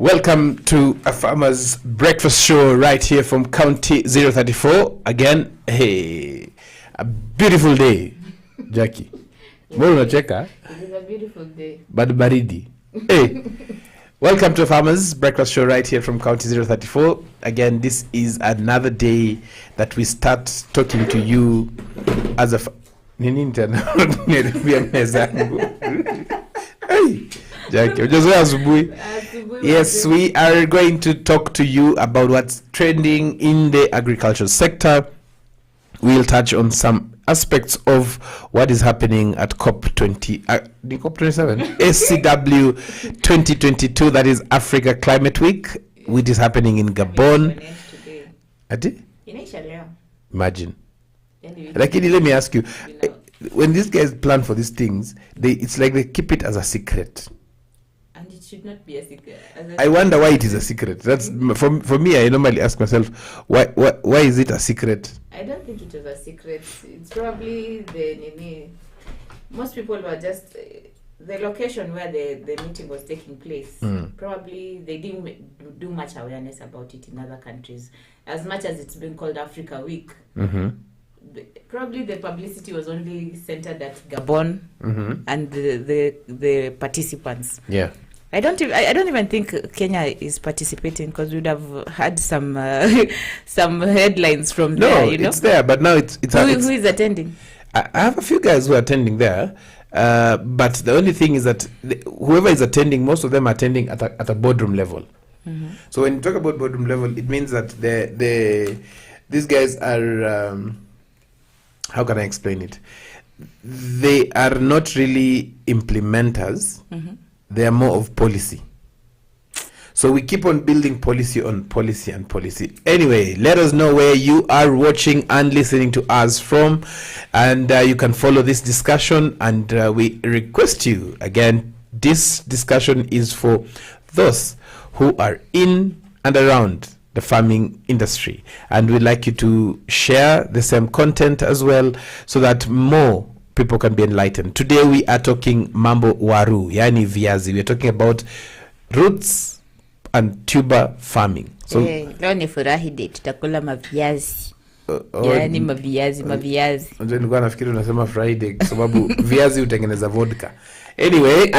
Welcome to Afarmers breakfast show right here from County 034. Again, hey, a beautiful day, Jackie. Mbona unacheka? It is a beautiful day. Bad baridi. Hey, welcome to Afarmers breakfast show right here from County 034. Again, this is another day that we start talking to you as a Nini tena niambia mezangu. Hey, Jackie, ujazoea asubuhi. Yes, we are going to talk to you about what's trending in the agricultural sector. We'll touch on some aspects of what is happening at COP27, SCW 2022, that is Africa Climate Week, which is happening in Gabon. Imagine. Lakini, let me ask you, when these guys plan for these things, it's like they keep it as a secret. And it should not be a secret. I wonder why it is a secret. That's for me. I normally ask myself, why is it a secret? I don't think it was a secret. It's probably most people were just the location where the meeting was taking place. Probably they didn't do much awareness about it in other countries. As much as it's been called Africa Week, probably the publicity was only centered at Gabon and the participants. Yeah. I don't even think Kenya is participating, because we would have had some headlines from there. You know, it's there, but now it's who is attending? I have a few guys who are attending there, but the only thing is that whoever is attending, most of them are attending at a boardroom level. So when you talk about boardroom level, it means that these guys are how can I explain it? They are not really implementers. They are more of policy. So we keep on building policy on policy and policy. Anyway, let us know where you are watching and listening to us from, and you can follow this discussion. And we request you, again, this discussion is for those who are in and around the farming industry, and we'd like you to share the same content as well, so that more people can be enlightened. Today we are talking mambo waru, yani viazi. We're talking about roots and tuber farming. So leo ni furahi day, tutakula maviazi. Yani maviazi. Ndio nilikuwa nafikiri unasema Friday kwa sababu viazi utengeneza vodka. Anyway,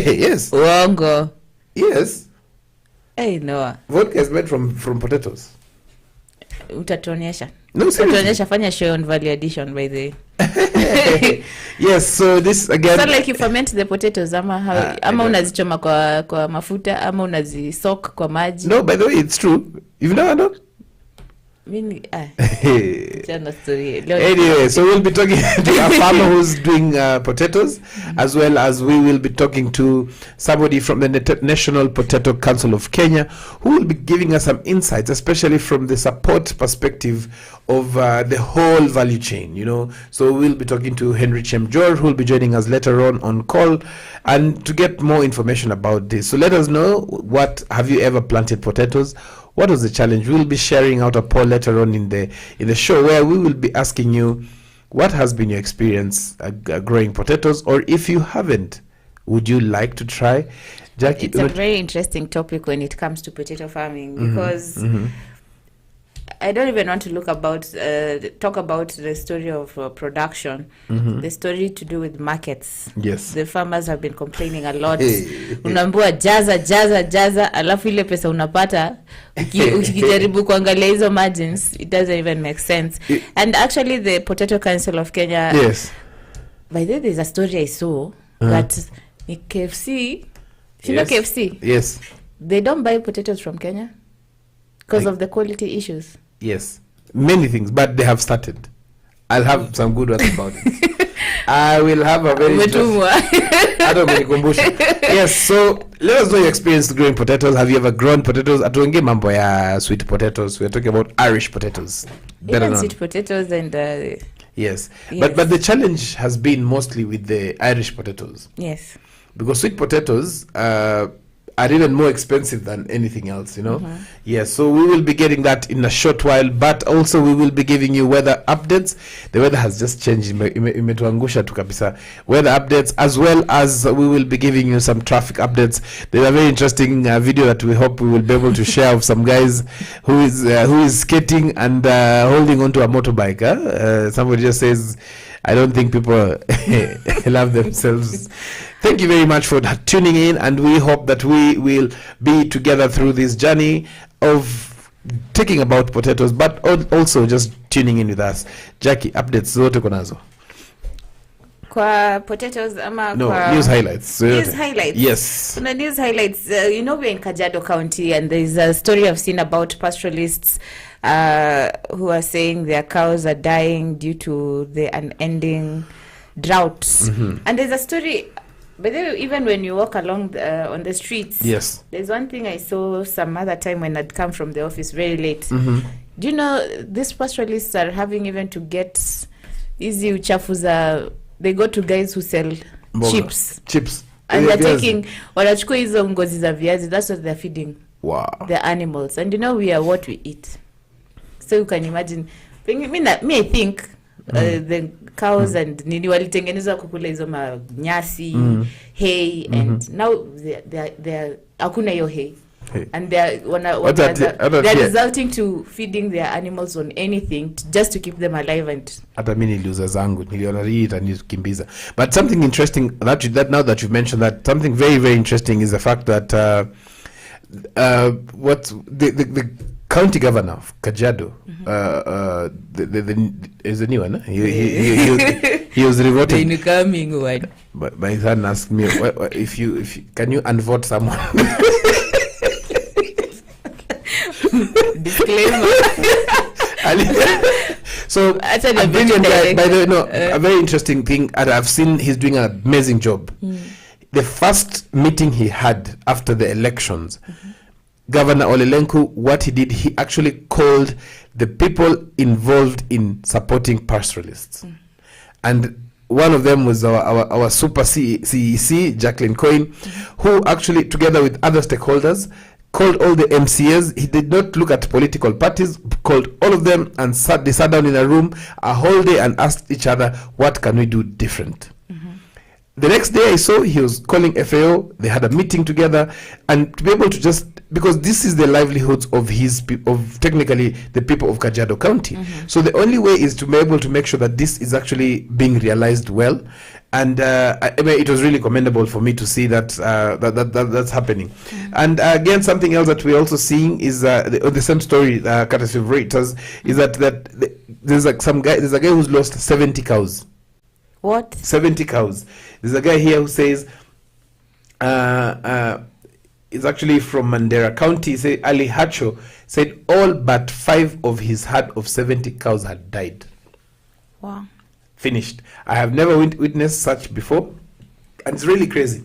yes. Uongo. Yes. Hey, no. Vodka is made from potatoes. Utatuonyesha. No, seriously. Utatuonyesha, fanya show on value addition by the Yes, so this again. So like you ferment the potatoes ama unazichoma kwa mafuta ama unazisoak kwa maji. No, by the way, it's true. You've never done? Anyway, so we'll be talking to a farmer who's doing potatoes, as well as we will be talking to somebody from the National Potato Council of Kenya, who will be giving us some insights, especially from the support perspective of the whole value chain, you know. So we'll be talking to Henry Chemjor, who will be joining us later on call, and to get more information about this. So let us know, what have you ever planted potatoes? What was the challenge? We'll be sharing out a poll later on in the show, where we will be asking you what has been your experience growing potatoes, or if you haven't, would you like to try? Jackie, it's a very interesting topic when it comes to potato farming, because I don't even want to talk about the story of production, the story to do with markets. Yes. The farmers have been complaining a lot. Unaambiwa jaza, alafu ile pesa unapata ukijaribu kuangalia hizo margins, it doesn't even make sense. And actually the Potato Council of Kenya, yes, by the way, there's a story I saw that KFC, you know KFC? Yes. They don't buy potatoes from Kenya because of the quality issues. Yes, many things, but they have started. I'll have some good words about it. I will have a very yes, so let us know your experience growing potatoes. Have you ever grown potatoes? Atuongee mambo ya sweet potatoes. We're talking about Irish potatoes. Even sweet potatoes and yes. But the challenge has been mostly with the Irish potatoes. Yes. Because sweet potatoes are are even more expensive than anything else, you know. Yes, so we will be getting that in a short while, but also we will be giving you weather updates. The weather has just changed, imetuangusha tu kabisa. Weather updates, as well as we will be giving you some traffic updates. There's a very interesting video that we hope we will be able to share of some guys who is skating and holding onto a motorbike. Somebody just says, I don't think people love themselves. Thank you very much for tuning in, and we hope that we will be together through this journey of talking about potatoes, but also just tuning in with us. Jackie, updates zote konazo? Kwa potatoes ama no, kwa news highlights. News highlights. Yes. So the news highlights, you know, we're in Kajiado County, and there's a story I've seen about pastoralists who are saying their cows are dying due to the unending droughts. And there's a story, but then even when you walk along on the streets, yes, there's one thing I saw some other time when I'd come from the office very late. Do you know these pastoralists are having even to get easy uchafu they go to guys who sell chips and they're taking wanachukua hizo ngozi za viazi, that's what they're feeding the animals. And you know, we are what we eat, so you can imagine. I think the cows and nini walitengenezwa kukula hizo manyasi, hay, and now they hakuna hiyo hay. And they're resulting to feeding their animals on anything just to keep them alive. And hata mimi niliuza zangu, niliona hii nikimbiza. But something interesting that now that you've mentioned that, something very, very interesting is the fact that what the county governor of Kajiado, is the new one. He was revoted. The incoming one. But my son asked me, if you can you unvote someone? Disclaimer. So a brilliant guy, by the way, a very interesting thing, and I've seen he's doing an amazing job. The first meeting he had after the elections, Governor Olelenku, what he did, he actually called the people involved in supporting pastoralists. And one of them was our super CEC, Jacqueline Coyne, who actually, together with other stakeholders, called all the MCAs. He did not look at political parties, called all of them, and they sat down in a room a whole day and asked each other, what can we do different? The next day I saw he was calling FAO. They had a meeting together, and to be able to just, because this is the livelihoods of technically the people of Kajiado County. So the only way is to be able to make sure that this is actually being realized well. And I mean, it was really commendable for me to see that that's happening. And again, something else that we're also seeing is the same story, courtesy of Varieties, is that there's a guy who's lost 70 cows. What? 70 cows. There's a guy here who says, is actually from Mandera County. Say Ali Hacho said all but 5 of his herd of 70 cows had died. Wow. Finished. I have never witnessed such before, and it's really crazy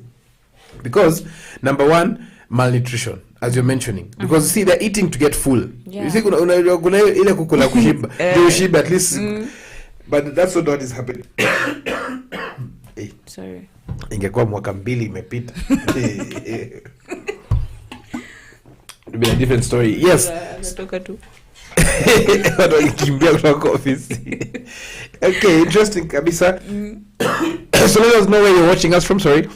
because number one, malnutrition, as you're mentioning, because see, they're eating to get full. You see, kuna ile kukula kushiba, kushiba at least, but that's not what is happening. Hey, sorry. Ingekuwa mwaka 2 imepita. It'd be a different story. Yes. Natoka tu. Okay, interesting kabisa. So let us know where you're watching us from. Sorry.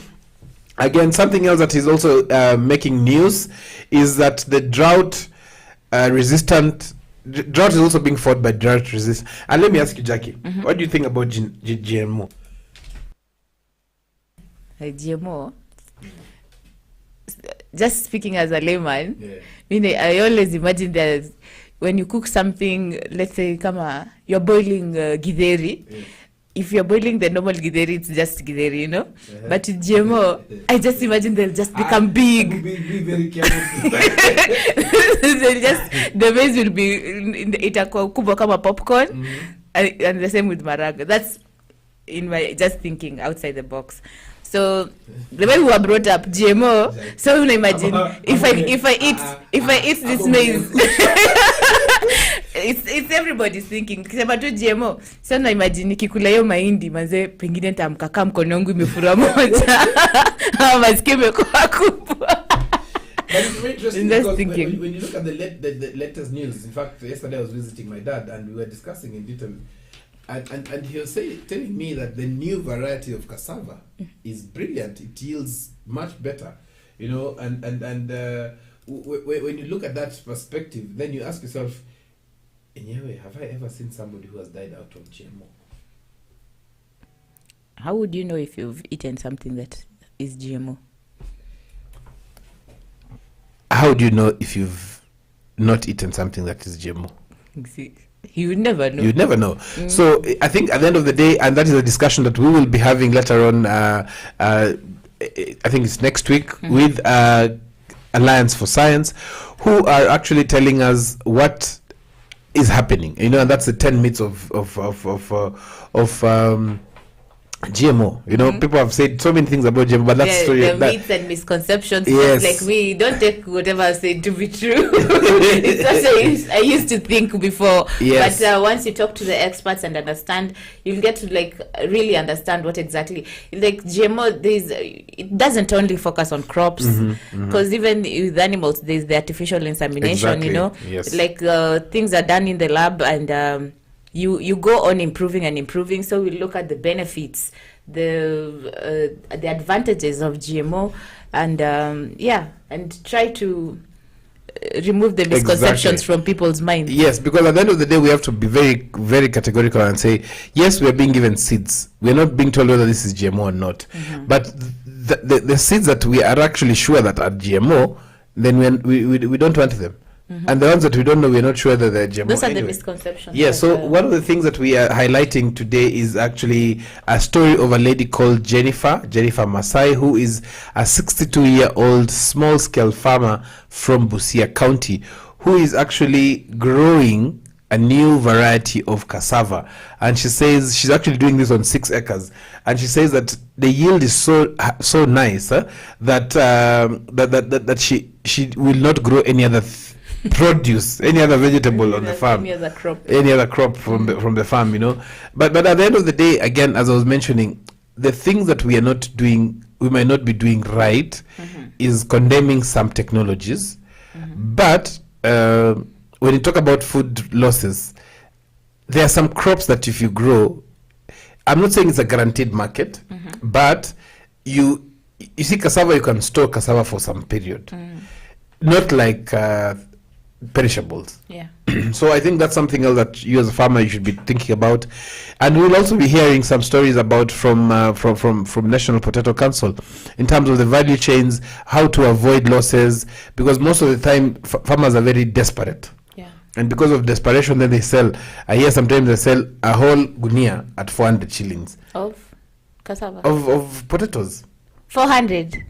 Again, something else that is also making news is that the drought is also being fought by drought resistant. And let me ask you, Jackie, what do you think about GMO? GMO? Just speaking as a layman, I always imagine that when you cook something, let's say, you're boiling githeri. If you're boiling the normal githeri, it's just githeri, you know. But with GMO, I just imagine they'll just become big. Be very careful. The maize will be itakuwa kubwa kama popcorn, and the same with maraga. That's in my just thinking outside the box. So the way we were brought up, GMO. So you imagine if I eat this maize, it's everybody's thinking. Kisema tu GMO. So na imagine nikikula hiyo mahindi manze, pengine nitamkaka mkono wangu imefura moja. Masikio imekuwa kubwa. it's very interesting That's because thinking. when you look at the latest news, in fact, yesterday I was visiting my dad and we were discussing in detail, and he was telling me that the new variety of cassava is brilliant. It yields much better, you know, and when you look at that perspective, then you ask yourself, anyway, have I ever seen somebody who has died out of GMO? How would you know if you've eaten something that is GMO? How do you know if you've not eaten something that is GMO? You would never know. You'd never know. So I think at the end of the day, and that is a discussion that we will be having later on, I think it's next week, with Alliance for Science, who are actually telling us what is happening. You know, and that's the 10 myths of GMO. You know, people have said so many things about GMO, but that's the myths and misconceptions. Yes. Like, we don't take whatever I say to be true. It's what I used to think before. Yes. But once you talk to the experts and understand, you'll get to like really understand what exactly, like GMO, it doesn't only focus on crops, because even with animals, there's the artificial insemination. Exactly. You know, Yes. like things are done in the lab, and you go on improving and improving. So we look at the benefits, the advantages of GMO, and and try to remove the misconceptions from people's minds. Yes, because at the end of the day, we have to be very, very categorical and say, yes, we are being given seeds. We are not being told whether this is GMO or not. But the seeds that we are actually sure that are GMO, then we don't want them. And the ones that we don't know, we're not sure that they're GMO. Those are anyway. the misconceptions. Yeah, so one of the things that we are highlighting today is actually a story of a lady called Jennifer Masai, who is a 62-year-old small-scale farmer from Busia County, who is actually growing a new variety of cassava. And she says she's actually doing this on 6 acres. And she says that the yield is so nice that she will not grow any other produce, any other vegetable on the farm, any other crop from the farm, you know. But at the end of the day, again, as I was mentioning, the things that we are not doing, we might not be doing right, is condemning some technologies. But when you talk about food losses, there are some crops that if you grow, I'm not saying it's a guaranteed market, but you see cassava, you can store cassava for some period, not like perishables. Yeah. So I think that's something else that you as a farmer you should be thinking about, and we'll also be hearing some stories about from National Potato Council in terms of the value chains, how to avoid losses, because most of the time farmers are very desperate. Yeah. And because of desperation, then they sell. I hear sometimes they sell a whole gunia at 400 shillings Of cassava. of potatoes. 400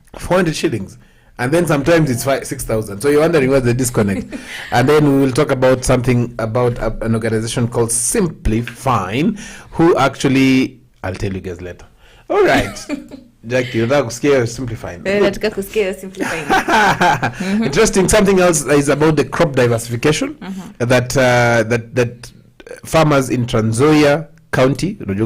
shillings. And then sometimes it's 6,000. So you're wondering what's the disconnect. And then we will talk about something about an organization called Simply Fine, who actually, I'll tell you guys later. All right. Jackie, you're not scared of Simply Fine. Interesting. Something else is about the crop diversification that farmers in Trans Nzoia County, Trans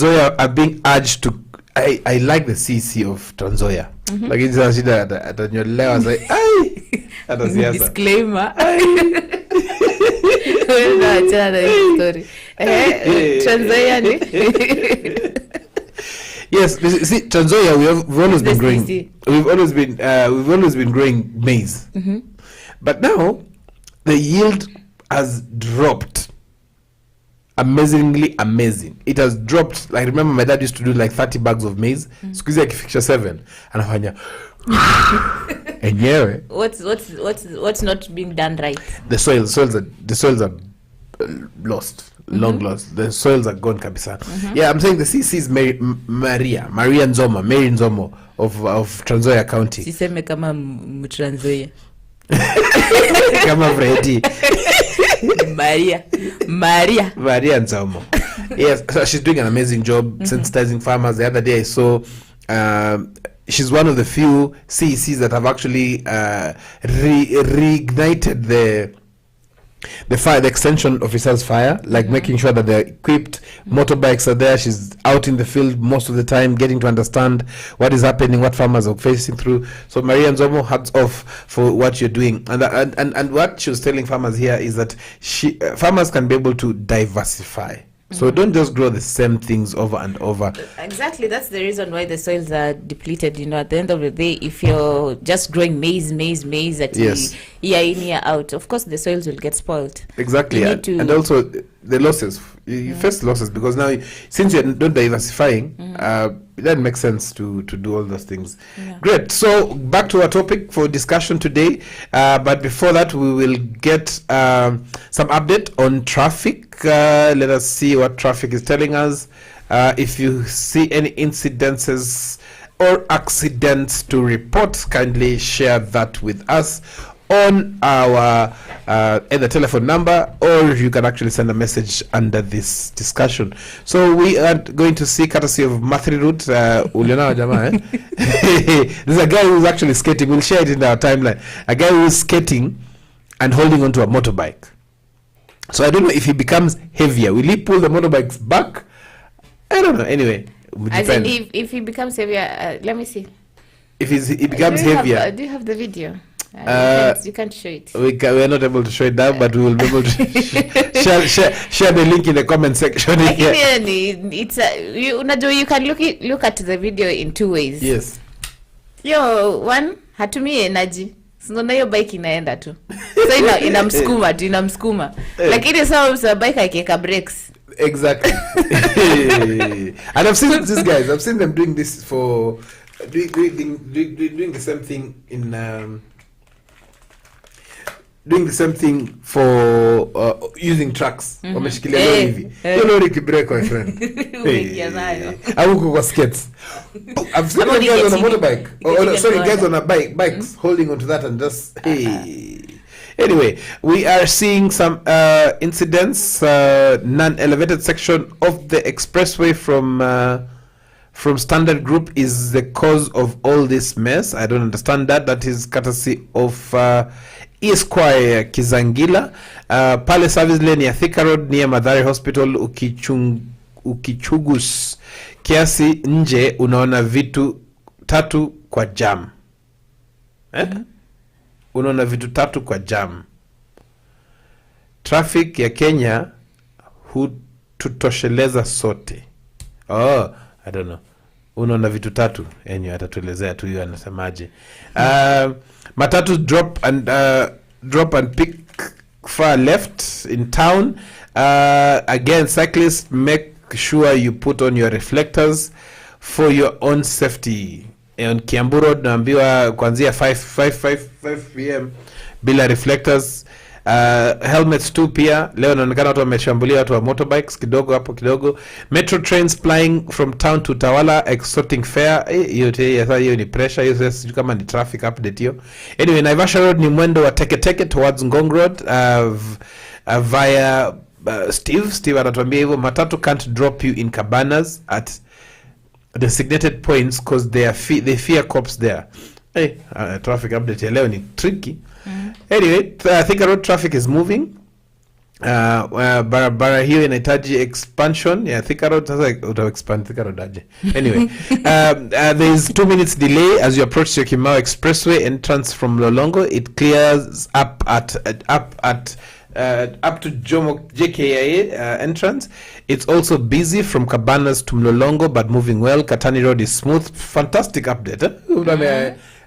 Nzoia are being urged to. I like the CC of Trans Nzoia. Like it's a shida atanyolewa say ai disclaimer. Yes, see, Trans Nzoia, we've always been growing. We've always been growing maize, but now the yield has dropped. Amazingly amazing. It has dropped. Like, remember my dad used to do like 30 bags of maize. Squeeze like fixture 7 anafanya enyewe. What's not being done right? The soils are lost. Long lost. The soils are gone kabisa. Yeah, I'm saying the CC is Mary Nzomo of Trans Nzoia County. Siseme kama Trans Nzoia. Kama Freddy. Maria Nzomo. Yes, so she's doing an amazing job sensitizing farmers. The other day I saw she's one of the few CECs that have actually reignited the extension officer's fire, like making sure that they're equipped, motorbikes are there, she's out in the field most of the time, getting to understand what is happening, what farmers are facing through. So Maria Nzomo, hats off for what you're doing. And what she was telling farmers here is that farmers can be able to diversify. So don't just grow the same things over and over. Exactly. That's the reason why the soils are depleted. At the end of the day, if you're just growing maize at year in, year out, of course the soils will get spoiled. Exactly. And also the losses. You face losses because now, since you're not diversifying, it doesn't make sense to do all those things. Great. So back to our topic for discussion today. But before that, we will get some update on traffic. Let us see what traffic is telling us. If you see any incidences or accidents to report, kindly share that with us on our either telephone number, or you can actually send a message under this discussion. So we are going to see, courtesy of Mathri Route, uliona jamaa, there's a guy who's actually skating. We'll share it in our timeline. A guy who's skating and holding onto a motorbike. So I don't know if he becomes heavier. Will he pull the motorbikes back? I don't know. Anyway, as in if he becomes heavier, let me see. If he becomes heavier. Do you have the video? You can't show it. We are not able to show it now, but we will be able to share the link in the comment section. It's you can look at the video in two ways. Yes. One, hatumii energy. Sinaona hiyo bike inaenda tu. So inamsukuma. Lakini sawa bike akiweka brakes. Exactly. And I've seen these guys. I've seen them doing this for doing the same thing in doing the same thing for using trucks. Wameshikilia hivi. Hiyo lori kibreko, my friend. Au kwa skates. I've seen guys on a motorbike. Guys on a bikes holding onto that and just Anyway, we are seeing some incidents, non-elevated section of the expressway from Standard Group is the cause of all this mess. I don't understand that. That is courtesy of Esquire Kizangila. Pale service lane ya Thika Road near Madhari Hospital, ukichugus kiasi nje unaona vitu tatu kwa jam. Unaona vitu tatu kwa jam. Traffic ya Kenya hututosheleza sote. I don't know. Unaona vitu tatu. Atatuelezea tu hiyo anasemaje. Matatu drop and pick far left in town. Again, cyclists, make sure you put on your reflectors for your own safety. On Kiambu Road naambiwa kuanzia 5 p.m. bila reflectors. Helmets too pia. Leo inaonekana watu wameshambulia watu wa motorbikes kidogo. Metro trains plying from town to Tawala extorting fare. Hiyo ni pressure. Hiyo sisi kama ni traffic update hiyo. Anyway, Naivasha Road ni mwendo wa Teke towards Ngong Road via Steve anatuambia hivyo. Matatu can't drop you in Cabanas at designated points because they fear cops there. Traffic update ya leo ni tricky. Anyway, I think road traffic is moving. Barabara hiyo inahitaji expansion. Thika Road sasa uta-expand Thika Road aje. Anyway, there is 2 minutes delay as you approach Syokimau Expressway entrance from Lolongo. It clears up to Jomo JKIA entrance. It's also busy from Cabanas to Mlolongo, but moving well. Katani Road is smooth. Fantastic update.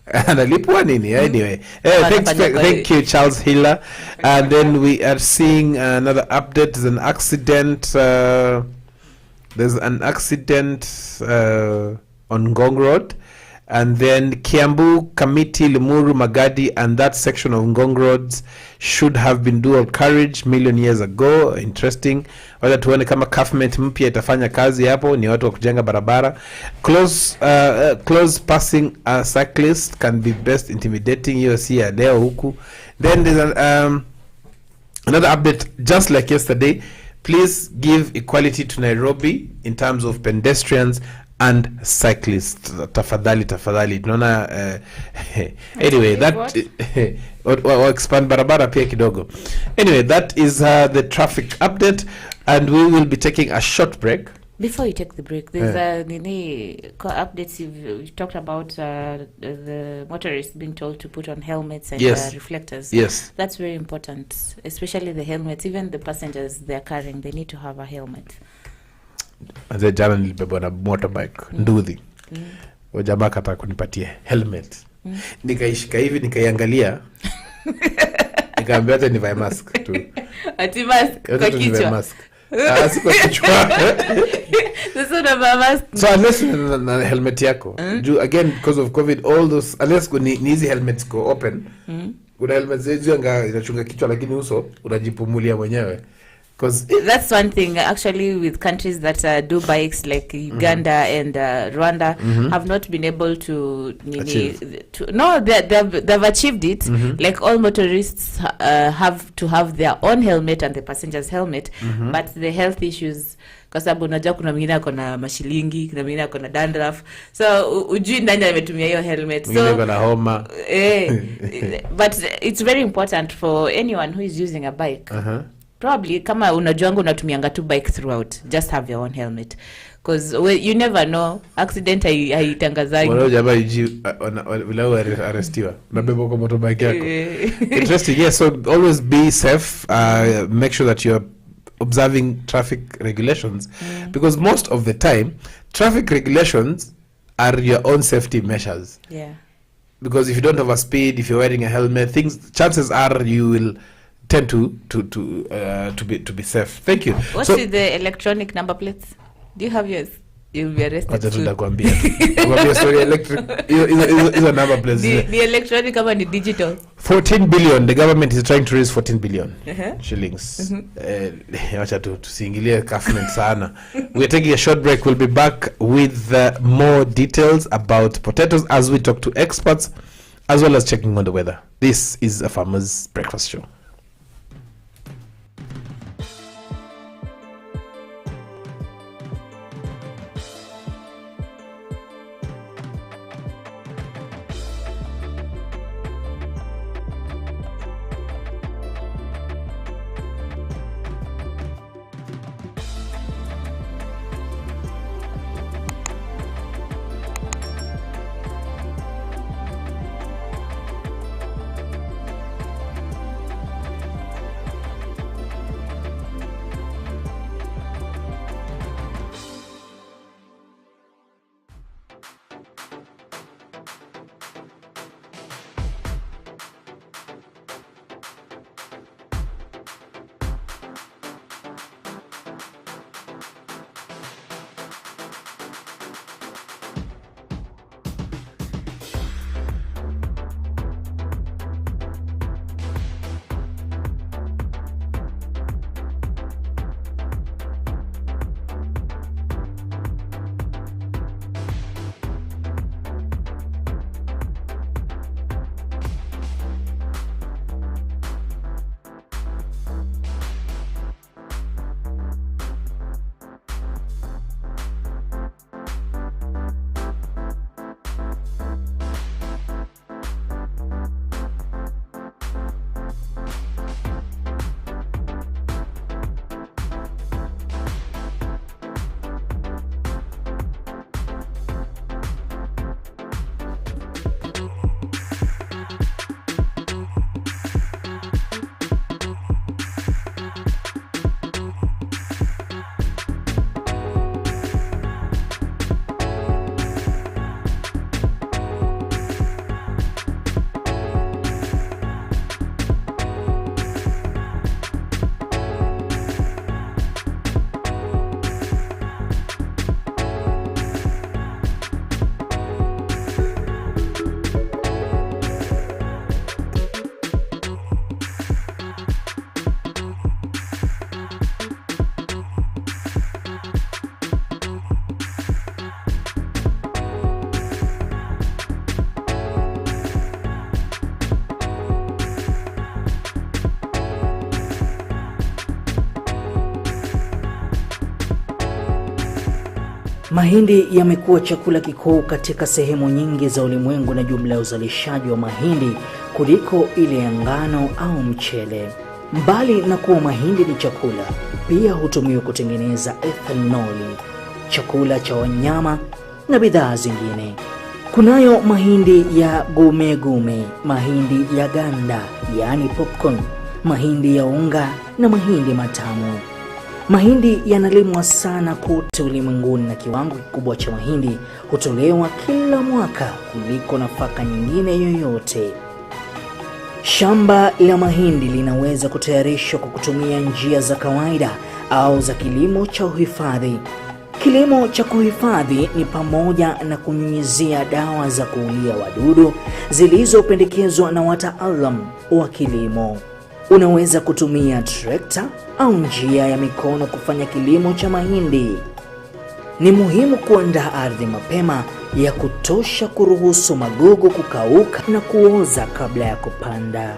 Analipwa nini? Anyway, thank you, Charles Hiller. And then we are seeing another update. There's an accident on Ngong Road. And then Kiambu, Kamiti, Limuru, Magadi, and that section of Ngong Roads should have been dual carriage million years ago. Interesting. Wala tuone kama government mpya itafanya kazi hapo, ni watu wa kujenga barabara. Close passing a cyclist can be best intimidating. Hiyo si ya leo huku. Then there's another update just like yesterday. Please give equality to Nairobi in terms of pedestrians and cyclists. Tafadhali tunaona anyway that expand barabara pia kidogo. Anyway, that is the traffic update, and we will be taking a short break. Before you take the break, there's updates you've talked about, the motorists being told to put on helmets and reflectors. Yes. That's very important, especially the helmets. Even the passengers they're carrying, they need to have a helmet. As a jana nilibebwa na motorbike, nduthi. Jamaa kataka kunipatia helmet. Nikaishika hivi, nikaiangalia. Nikaambia hata nivae mask tu. Ati mask kwa kichwa. Siko kichwa. Sasa na mask. So unless na helmet yako. Again, because of COVID, all those, unless ni hizi helmets go open. Kuna helmets hizo inachunga kichwa, lakini uso unajipumulia mwenyewe. That's one thing actually with countries that do bikes like Uganda and Rwanda have not been able to they've achieved it. Like all motorists have to have their own helmet and the passenger's helmet, but the health issues, kwa sababu unajua kuna mwingine ako na mashilingi, kuna mwingine ako na dandruff, so ujui nani ametumia hiyo helmet, so kuna homa. But it's very important for anyone who is using a bike. Probably kama unajuanga unatumianga tu bike throughout, just have your own helmet, because you never know, accident haitangazagi. Wala jamaa bila arrestiwa nabebo kwa motorbike yako. Interesting. Yes, so always be safe, make sure that you're observing traffic regulations, because most of the time traffic regulations are your own safety measures. Because if you don't overspeed, if you're wearing a helmet, chances are you will tend to be safe. Thank you. What's with the electronic number plates? Do you have yours? You'll be arrested. Acha story electric. Is a number plates. The electronic kama ni digital. 14 billion. The government is trying to raise 14 billion shillings. Acha tusiingilie government sana. We're taking a short break. We'll be back with more details about potatoes as we talk to experts, as well as checking on the weather. This is a Farmers Breakfast Show. Mahindi yamekuwa chakula kikuu katika sehemu nyingi za ulimwengu na jumla ya uzalishaji wa mahindi kuliko ile ya ngano au mchele. Mbali na kuwa mahindi ni chakula, pia hutumiwa kutengeneza ethanoli, chakula cha wanyama na bidhaa zingine. Kunayo mahindi ya gume, mahindi ya ganda, yani popcorn, mahindi ya unga na mahindi matamu. Mahindi yanalimwa sana kote ulimwenguni na kiwango kikubwa cha mahindi hutolewa kila mwaka kuliko nafaka nyingine yoyote. Shamba la mahindi linaweza kutayarishwa kwa kutumia njia za kawaida au za kilimo cha uhifadhi. Kilimo cha kuhifadhi ni pamoja na kunyunyizia dawa za kuulia wadudu zilizopendekezwa na wataalamu wa kilimo. Unaweza kutumia trekta au njia ya mikono kufanya kilimo cha mahindi. Ni muhimu kuandaa ardhi mapema ya kutosha kuruhusu magugu kukauka na kuoza kabla ya kupanda.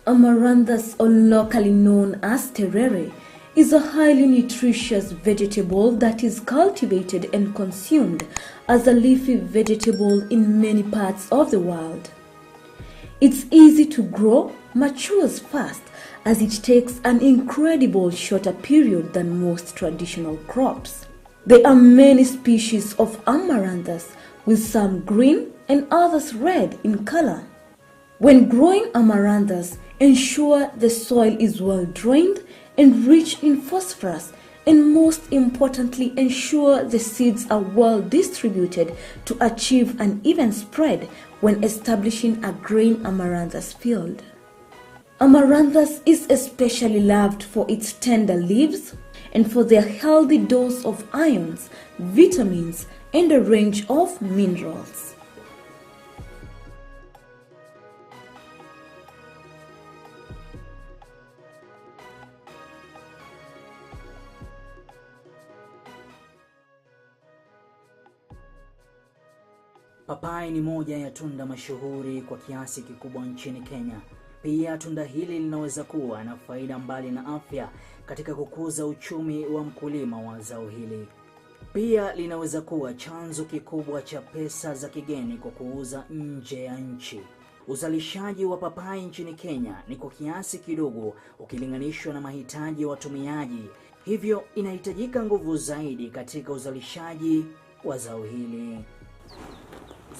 Amaranthus, or locally known as terere, is a highly nutritious vegetable that is cultivated and consumed as a leafy vegetable in many parts of the world. It's easy to grow, matures fast, as it takes an incredible shorter period than most traditional crops. There are many species of Amaranthus, with some green and others red in color. When growing Amaranthus, ensure the soil is well drained and rich in phosphorus, and most importantly, ensure the seeds are well distributed to achieve an even spread when establishing a grain Amaranthus field. Amaranthus is especially loved for its tender leaves and for their healthy dose of ions, vitamins, and a range of minerals. Papai ni moja ya tunda mashuhuri kwa kiasi kikubwa nchini Kenya. Pia tunda hili linaweza kuwa na faida mbali na afya katika kukuza uchumi wa mkulima wa zao hili. Pia linaweza kuwa chanzo kikubwa cha pesa za kigeni kwa kuuza nje ya nchi. Uzalishaji wa papai nchini Kenya ni kwa kiasi kidogo ukilinganishwa na mahitaji ya watumiaji. Hivyo inahitajika nguvu zaidi katika uzalishaji wa zao hili.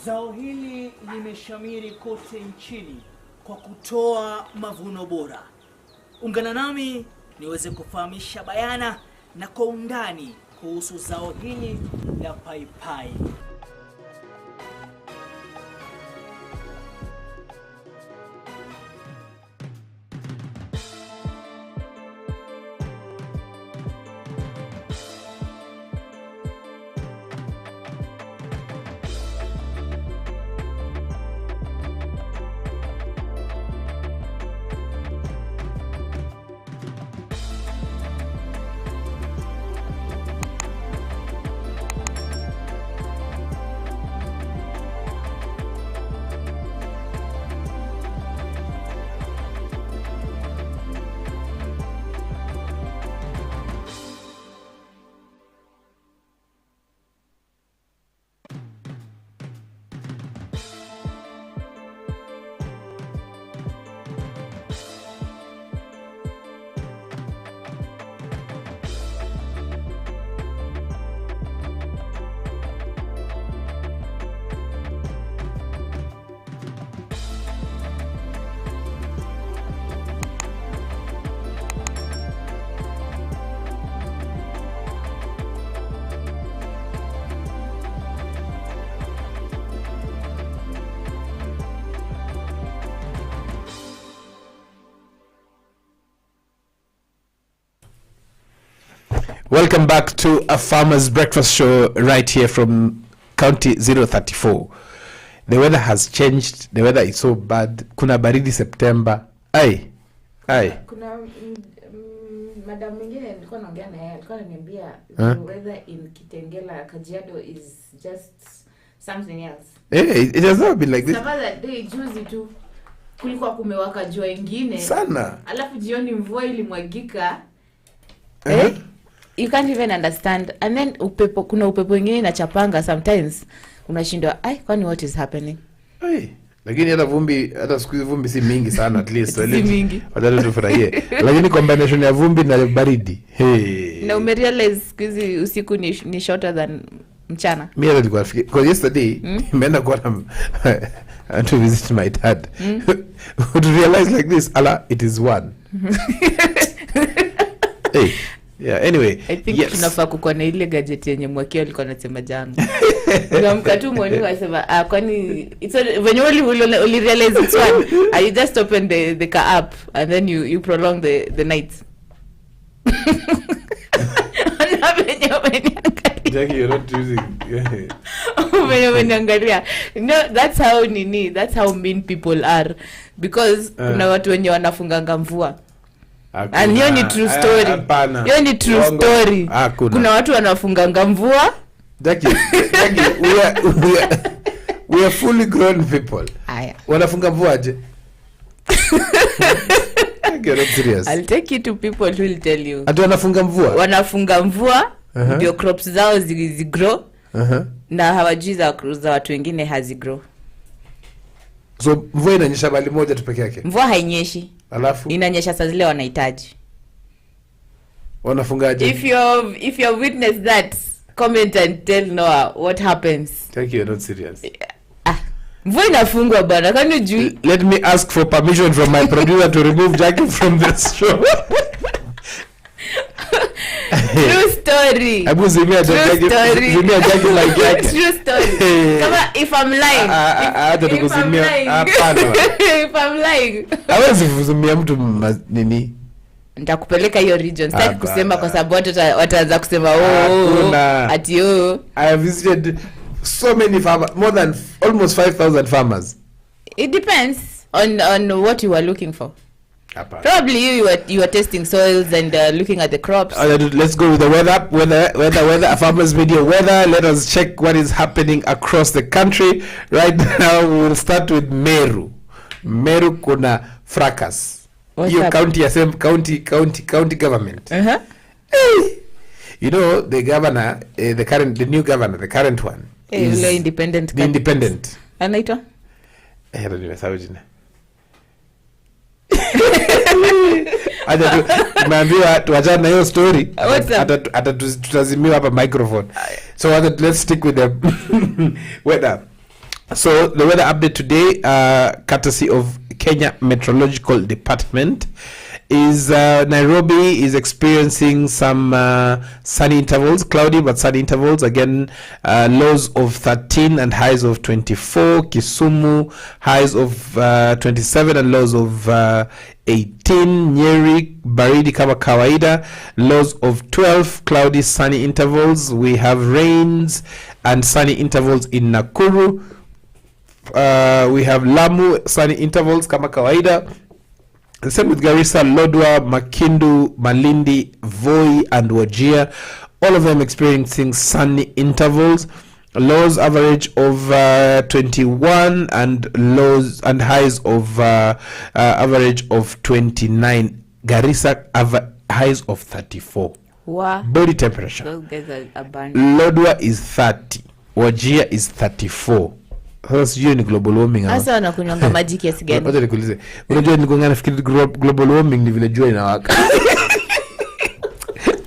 Zao hili limeshamiri kote nchini kwa kutoa mavuno bora. Ungana nami niweze kufahamisha bayana na kwa undani kuhusu zao hili la paipai. Welcome back to Afarmers Breakfast Show right here from County 034. The weather has changed. The weather is so bad. Kuna baridi September. Ai. Kuna madam mwingine nilikuwa naongea na yeye, alikuwa ananiambia the weather in Kitengela, Kajiado is just something else. Hey, it has never been like this. Sababu day juzi tu kulikuwa kumewaka jua ingine sana, alafu jioni mvua ilimwagika. You can't even understand. And then upepo, kuna upepo ingine inachapanga sometimes unashindwa kwani what is happening. Lakini hata siku hizi vumbi si mingi sana, at least si mingi. Wadala tufurahie. Lakini combination ya vumbi na baridi. Na umerealize siku hizi usiku ni shorter than mchana. Mimi nilikuwa nafikiri because yesterday nimeenda kwa to visit my dad. To realize like this, it is 1. Yeah, anyway. I think tunafaa kukuwa na ile gadget yenye Mwakio alikuwa anasema jana. Unamka tu mwoni wasema kwani it's when you only realize it's 1, you just open the car app and then you prolong the night. Jackie, you're not using. No, that's how mean people are, because kuna watu wenye wanafunganga mvua. And hiyo ni true story. Hiyo ni true story. Kuna watu wanafunganga mvua. Jackie, we are fully grown people. Wanafunga mvua aje? You're not serious. I'll take you to people who will tell you. Atu wanafunga mvua? Wanafunga mvua, ndio crops zao zigrow. Na hawajui za watu wengine hazigrow. So mvua inanyesha bali moja tu peke yake? Mvua hainyeshi. Alafu inanyesha saa zile wanahitaji. Wanafungaje? If you witness that, comment and tell Noah what happens. Thank you, you're not serious. Mvua inafungwa bwana, kwani hujui? Let me ask for permission from my producer to remove Jackie from this show. True story. Abu zimia Jackie like Jackie. True story. Kama if I'm lying. If I'm lying. Hawezi kuzumia mtu nini? Nitakupeleka hiyo region. Sitaki kusema kwa sababu wataanza kusema ati I have visited so many farmers, more than almost 5,000 farmers. It depends on what you are looking for. Probably you are testing soils and looking at the crops. Let's go with the weather. Afarmers video weather. Let us check what is happening across the country right now. We'll start with Meru. Meru kuna fracas. Your county government. You know the governor, the new governor, the current one is the independent. The independent. Anaitwa? Aja tumeambiwa tuachane na hiyo story. Tutazimiwa hapa microphone. So let's stick with the weather. So the weather update today, courtesy of Kenya Meteorological Department, is Nairobi is experiencing some sunny intervals, cloudy but sunny intervals. Again, lows of 13 and highs of 24. Kisumu, highs of 27 and lows of 18. Nyeri, baridi kama kawaida, lows of 12, cloudy, sunny intervals. We have rains and sunny intervals in Nakuru. We have Lamu, sunny intervals kama kawaida. The same with Garissa, Lodwar, Makindu, Malindi, Voi and Wajir. All of them experiencing sunny intervals. Lows average of 21 and lows and highs of average of 29. Garissa highs of 34. Wow. Body temperature. Those guys are banned. Lodwar is 30. Wajir is 34. Sasa hiyo ni global warming. Sasa wanakunyonga maji kiasi gani? Ngoja nikuulize. Unajua nilikuwa nafikiri global warming ni vile jua inawaka.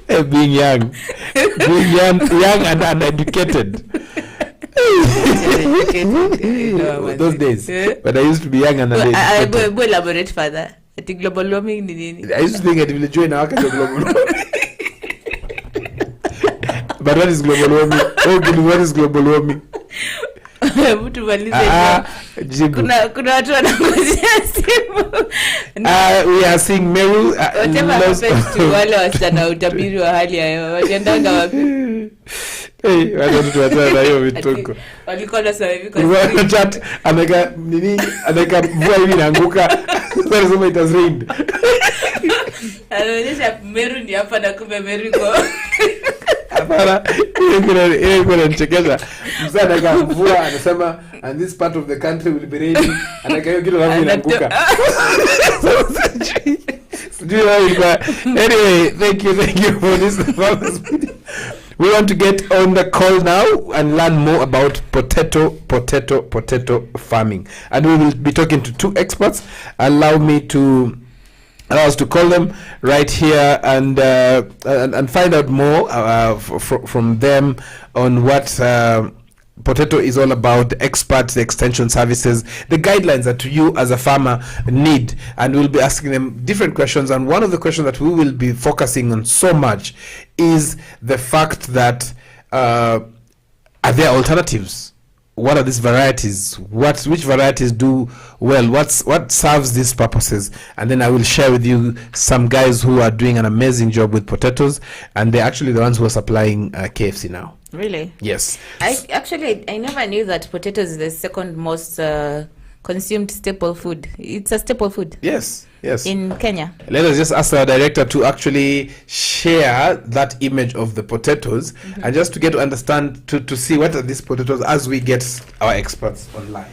Being young and uneducated. Those days when I used to be young and uneducated. I elaborate further. I think global warming ni nini? I used to think that vile jua inawaka ndio global warming. But what is global warming? What is global warming? Mtu malize. Kuna watu wanangojea simu. We are seeing Meru. Whatever happens to wale wasichana utabiri wa hali ya hewa. Waliendanga wapi? Watu watana na hiyo vituko. Walikuwa nasema hivi kwa chat ameka nini? Ameka mvua hivi inaanguka. Sasa sema it has rained. Anaonyesha Meru ni hapa na kumbe Meru iko. Hapana, ile kuna nichekesha. Msana kama mvua anasema and this part of the country will be ready. Anakayo kitu hapo inaanguka. Anyway, thank you for this. We want to get on the call now and learn more about potato farming. And we will be talking to two experts. Allow us to call them right here and find out more from them on what potato is all about, the experts, the extension services, the guidelines that you as a farmer need. And we'll be asking them different questions. And one of the questions that we will be focusing on so much is the fact that are there alternatives? What are these varieties? Which varieties do well? What serves these purposes? And then I will share with you some guys who are doing an amazing job with potatoes, and they're actually the ones who are supplying KFC now. Really? Yes. I never knew that potatoes is the second most consumed staple food. It's a staple food. Yes. In Kenya. Let us just ask our director to actually share that image of the potatoes, and just to get to understand, to see what are these potatoes as we get our experts online.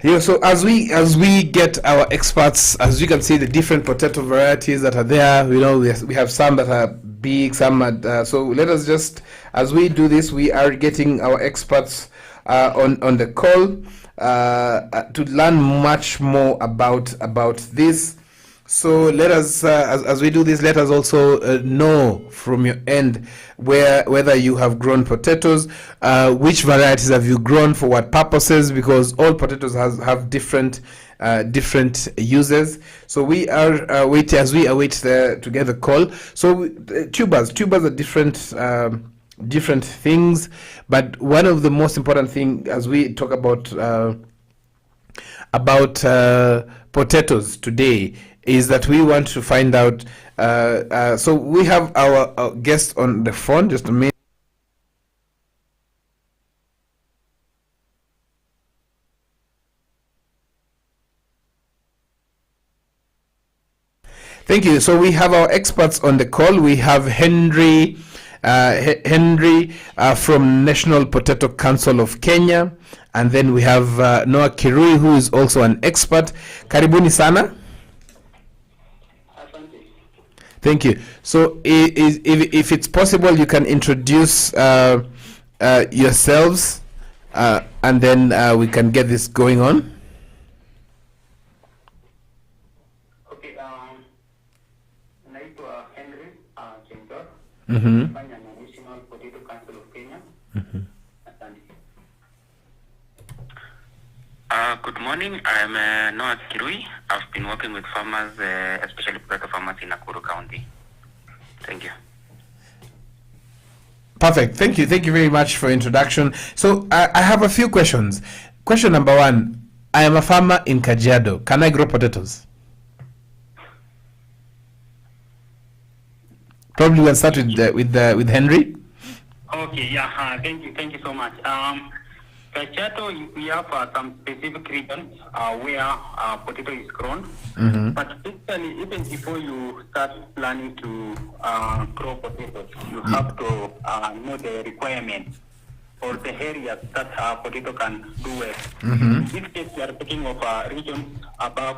Yeah, so as we get our experts, as you can see the different potato varieties that are there, we have some that are big, some are, so let us just, as we do this, we are getting our experts on the call to learn much more about this. So let us, as we do this, let us also know from your end whether you have grown potatoes, which varieties have you grown, for what purposes, because all potatoes have different uses. So we are as we await to get the call. So tubers are different things, but one of the most important thing as we talk about potatoes today is that we want to find out. So we have our guest on the phone. Just a minute. Thank you. So we have our experts on the call. We have Henry from National Potato Council of Kenya, and then we have Noah Kirui, who is also an expert. Karibuni sana. Thank you. So if it's possible, you can introduce yourselves, and then we can get this going on. Okay, naitwa Henry Chemtor, nafanya na National Potato Council of Kenya. Asante. Good morning, I'm Noah Kirui. I've been working with farmers, especially potato farmers in Nakuru County. Thank you. Perfect. Thank you very much for introduction. So I have a few questions. Question number one: I am a farmer in Kajiado. Can I grow potatoes? Probably we'll start with Henry. Okay, yeah, thank you so much. Kajiado, we have some specific regions where potato is grown. But basically, even before you start planning to grow potatoes, you have to know the requirements or the areas that potato can do well. In this case, we are talking of regions above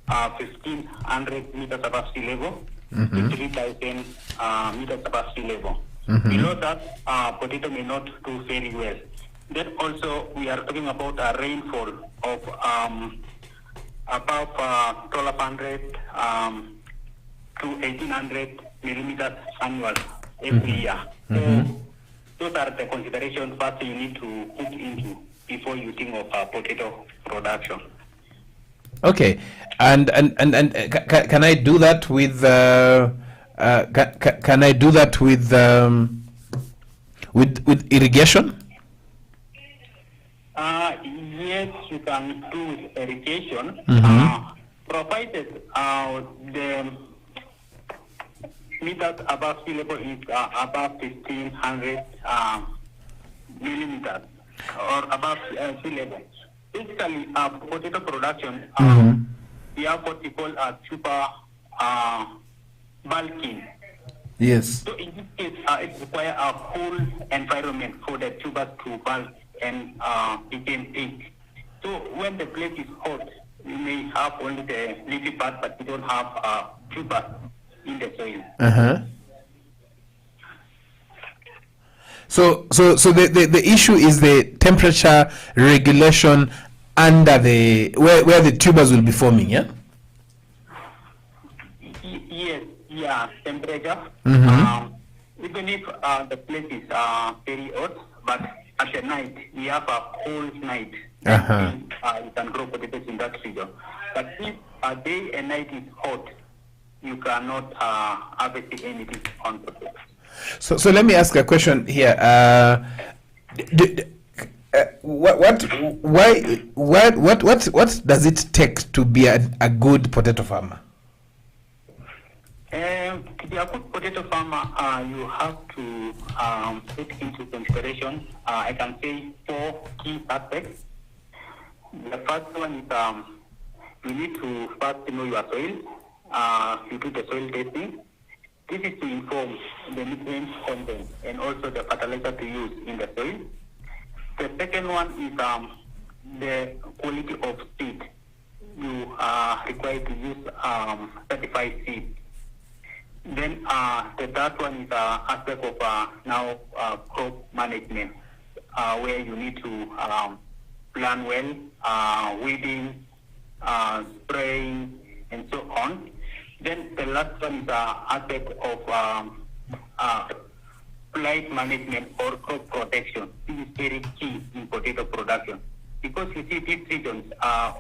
1,500 meters above sea level to 3,000 meters above sea level. Below that, potato may not do very well. Then also, we are talking about a rainfall of above 1,200 to 1,800 millimeters annual every year. So those are the considerations first you need to put into before you think of potato production. Okay, and can I do that with can I do that with irrigation? Yes, you can do with irrigation, provided the meters above sea level is above 1,500 millimeters or above sea level. Basically, potato production, we have what we call a tuber bulking. Yes. So in this case, it requires a cool environment for the tubers to bulk and become big. So when the place is hot, you may have only the leafy part, but you don't have tubers in the soil. So the issue is the temperature regulation under the where the tubers will be forming, yeah? Yes, yeah, temperature. Even if the place is very hot, but at the night we have a cold night. You can grow potatoes in that region. But if a day and night is hot, you cannot harvest anything on potatoes. So let me ask a question here. What does it take to be a good potato farmer? To be a good potato farmer, you have to take into consideration, I can say, 4 key aspects. The first one is you need to first know your soil. You do the soil testing. This is to inform the nutrients content and also the fertilizer to use in the soil. The second one is the quality of seed. You are required to use certified seed. Then the third one is aspect of crop management, where you need to plan well, weeding, spraying, and so on. Then the last one is aspect of blight management or crop protection. This is very key in potato production, because you see these regions,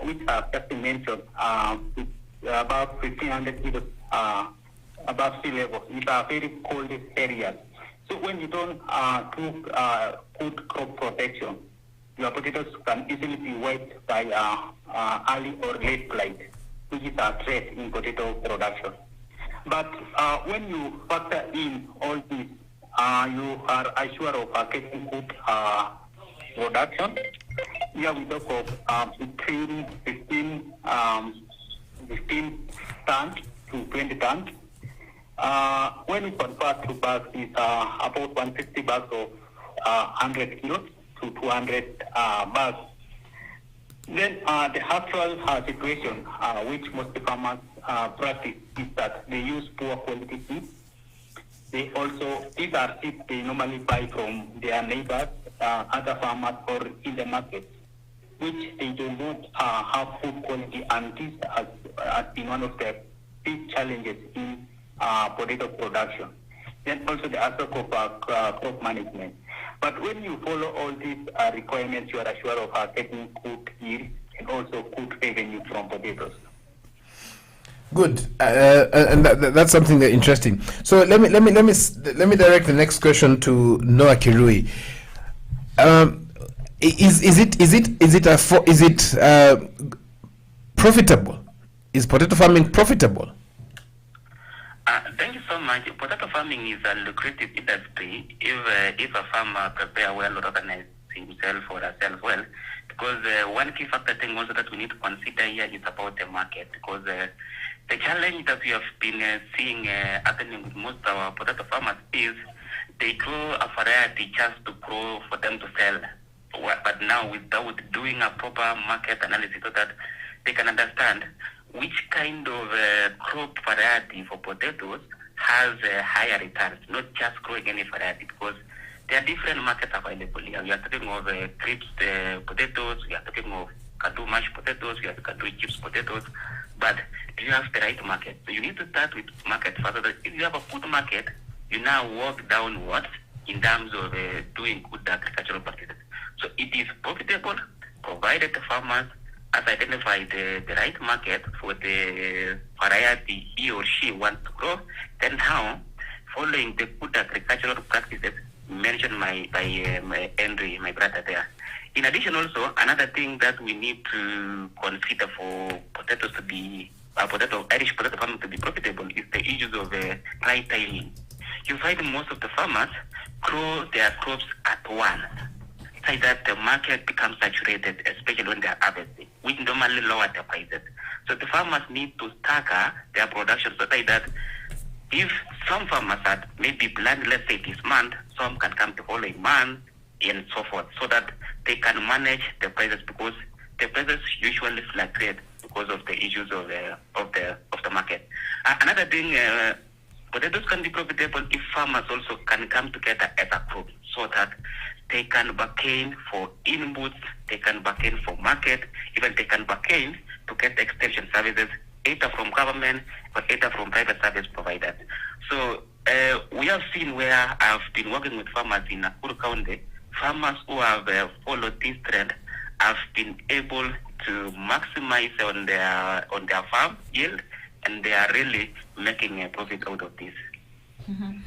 which are just mentioned, about 1,500 meters above sea level. These are very cold areas. So when you don't do good crop protection, your potatoes can easily be wiped by early or late blight, which is a threat in potato production. But when you factor in all this, you are assured of getting good production. Here we talk of between 15 tons to 20 tons. When we convert to bags, it's about 150 bags of 100 kilos to 200 bags. Then the actual situation which most farmers practice is that they use poor quality seeds. These are seeds they normally buy from their neighbors, other farmers, or in the market, which they do not have good quality, and this has been one of the big challenges in potato production. Then also the aspect of crop management. But when you follow all these requirements, you are assured of getting good yield and also good revenue from potatoes. Good, and that's something that interesting. So let me direct the next question to Noah Kirui. Is it profitable? Is potato farming profitable? Thank you so much. Potato farming is a lucrative industry if a farmer prepare well or organize himself or herself well. Because one key factor thing also that we need to consider here is about the market. Because the challenge that we have been seeing happening with most of our potato farmers is they grow a variety just to grow for them to sell. But now without doing a proper market analysis so that they can understand which kind of crop variety for potatoes has higher returns, not just growing any variety, because there are different markets available here. We are talking of crisp potatoes, we are talking of Kadu mashed potatoes, we are Kadu chips potatoes, but do you have the right market? So you need to start with market first. So that if you have a good market, you now walk downwards in terms of doing good agricultural practices. So it is profitable, provided the farmers has identified the right market for the variety he or she wants to grow, then now, following the good agricultural practices mentioned by Henry, my brother there. In addition, also another thing that we need to consider for potatoes to be Irish potato farming to be profitable is the issues of right timing. You find most of the farmers grow their crops at once, so that the market becomes saturated, especially when they are harvesting, which normally lower the prices. So the farmers need to stagger their production so that if some farmers had maybe planned, let's say this month, some can come the following month, and so forth, so that they can manage the prices, because the prices usually fluctuate because of the issues of the market. Another thing, potatoes can be profitable if farmers also can come together as a group, so that they can bargain for inputs, they can bargain for market, even they can bargain to get extension services, either from government or either from private service providers. So we have seen where I've been working with farmers in Nakuru County. Farmers who have followed this trend have been able to maximize on their farm yield, and they are really making a profit out of this. Mm-hmm.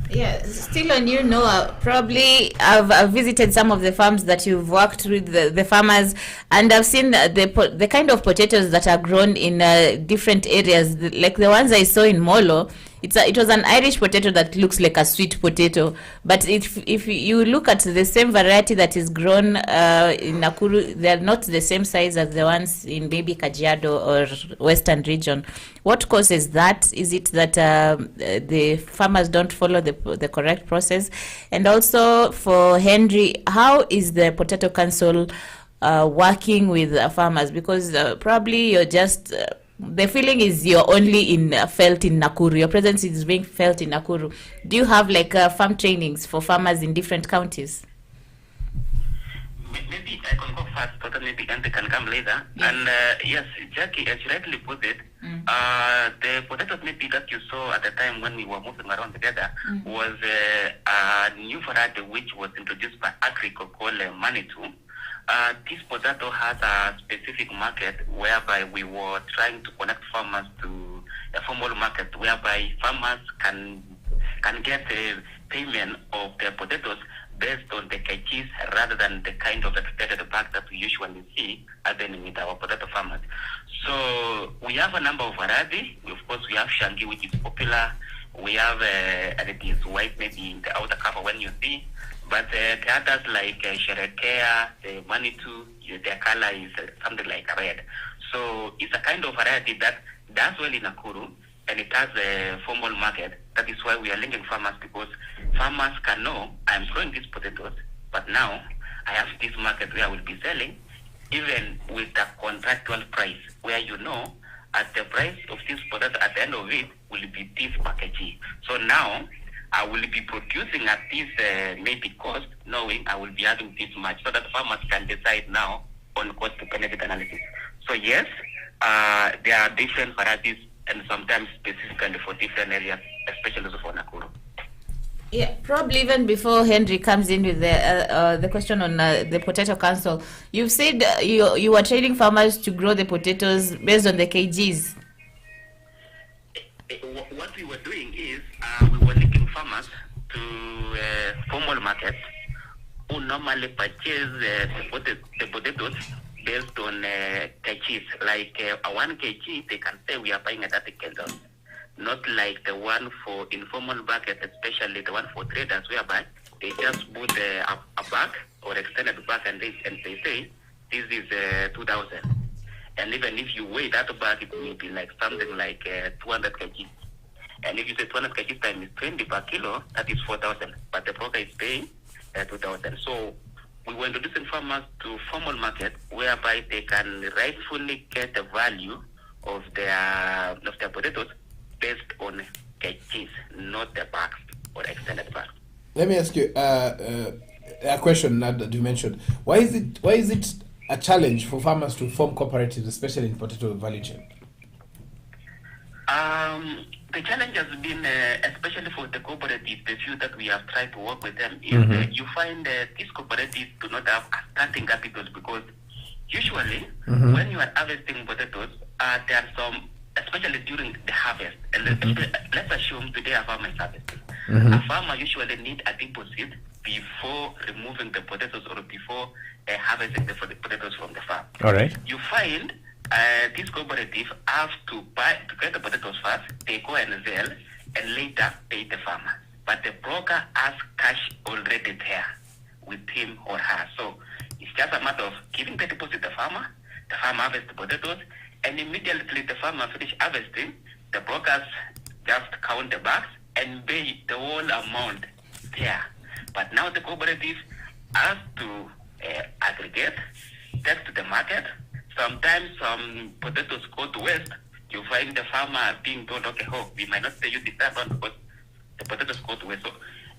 Yeah, still on probably I've visited some of the farms that you've worked with, the farmers, and I've seen the kind of potatoes that are grown in different areas, like the ones I saw in Molo. It was an Irish potato that looks like a sweet potato, but if you look at the same variety that is grown in Nakuru, they're not the same size as the ones in maybe Kajiado or Western region. What causes that? Is it that the farmers don't follow the correct process? And also for Henry, how is the Potato Council working with farmers? Because probably you're just... the feeling is you're only felt in Nakuru. Your presence is being felt in Nakuru. Do you have like farm trainings for farmers in different counties? Maybe I can go first, but then maybe Ante can come later. Yes. And yes, Jackie, as you rightly put it, the potatoes maybe that you saw at the time when we were moving around together was a new variety which was introduced by Agrico called Manitou. This potato has a specific market whereby we were trying to connect farmers to a formal market whereby farmers can get a payment of their potatoes based on the kgs rather than the kind of extended bag that we usually see happening with our potato farmers. So we have a number of varieties. Of course, we have Shangi, which is popular. We have and it is white maybe in the outer cover when you see. But the others like Sherekea, the Manitou, their color is something like red. So it's a kind of variety that does well in Nakuru, and it has a formal market. That is why we are linking farmers, because farmers can know, I'm growing these potatoes, but now I have this market where I will be selling, even with a contractual price, where you know at the price of this potato at the end of it will be this package. So now I will be producing at this maybe cost, knowing I will be having this much, so that farmers can decide now on cost to benefit analysis. So yes, there are different varieties, and sometimes specifically for different areas, especially also for Nakuru. Yeah, probably even before Henry comes in with the question on the Potato Council, you've said you were training farmers to grow the potatoes based on the kgs. What we were doing is we were linking farmers to formal markets who normally purchase the potatoes based on kgs. Like a 1 kg, they can say we are buying at 30 kilos. Not like the one for informal market, especially the one for traders, whereby they just put a bag or extended bag and they say this is 2,000. And even if you weigh that bag, it will be like something like 200 kg. And if you say 200 kg times 20 per kilo, that is 4,000. But the broker is paying 2,000. So we were introducing farmers to formal market whereby they can rightfully get the value of their potatoes based on kgs, not the bags or extended bags. Let me ask you a question that you mentioned. Why is it a challenge for farmers to form cooperatives, especially in potato value chain? The challenge has been, especially for the cooperatives, the few that we have tried to work with them, is you find these cooperatives do not have starting capitals, because Usually, when you are harvesting potatoes, there are some, especially during the harvest, and let's assume today a farmer is harvesting. A farmer usually need a deposit before removing the potatoes or before harvesting the potatoes from the farm. All right. You find this cooperative have to get the potatoes first, they go and sell, and later pay the farmer. But the broker has cash already there with him or her. So it's just a matter of giving the deposit to the farmer harvests the potatoes, and immediately the farmer finish harvesting, the brokers just count the bags and pay the whole amount there. But now the cooperative has to aggregate, take to the market. Sometimes some potatoes go to waste. You find the farmer being told, okay, we might not pay you this one because the potatoes go to waste. So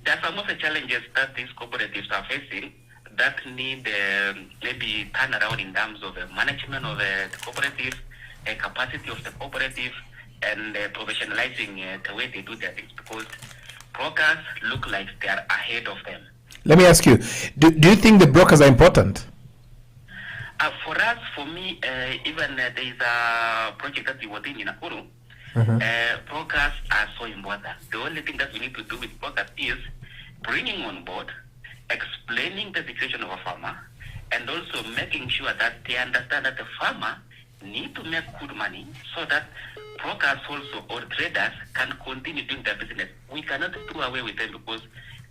there are some of the challenges that these cooperatives are facing that need maybe turnaround in terms of management of the cooperative, capacity of the cooperative, and professionalizing the way they do their things, because brokers look like they are ahead of them. Let me ask you, do you think the brokers are important? For us, for me, even there is a project that we were doing in Nakuru. Brokers are so important. The only thing that we need to do with brokers is bringing on board, explaining the situation of a farmer, and also making sure that they understand that the farmer need to make good money so that brokers also or traders can continue doing their business. We cannot do away with them because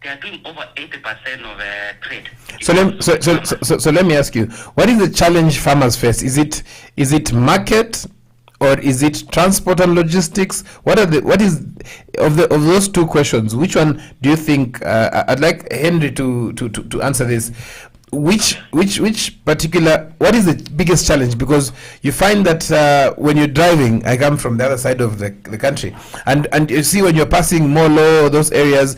they are doing over 80% of trade. So let me ask you, what is the challenge farmers face? Is it market, or is it transport and logistics? What is of those two questions? Which one do you think? I'd like Henry to answer this. Which particular? What is the biggest challenge? Because you find that when you're driving, I come from the other side of the country, and you see when you're passing Molo, those areas,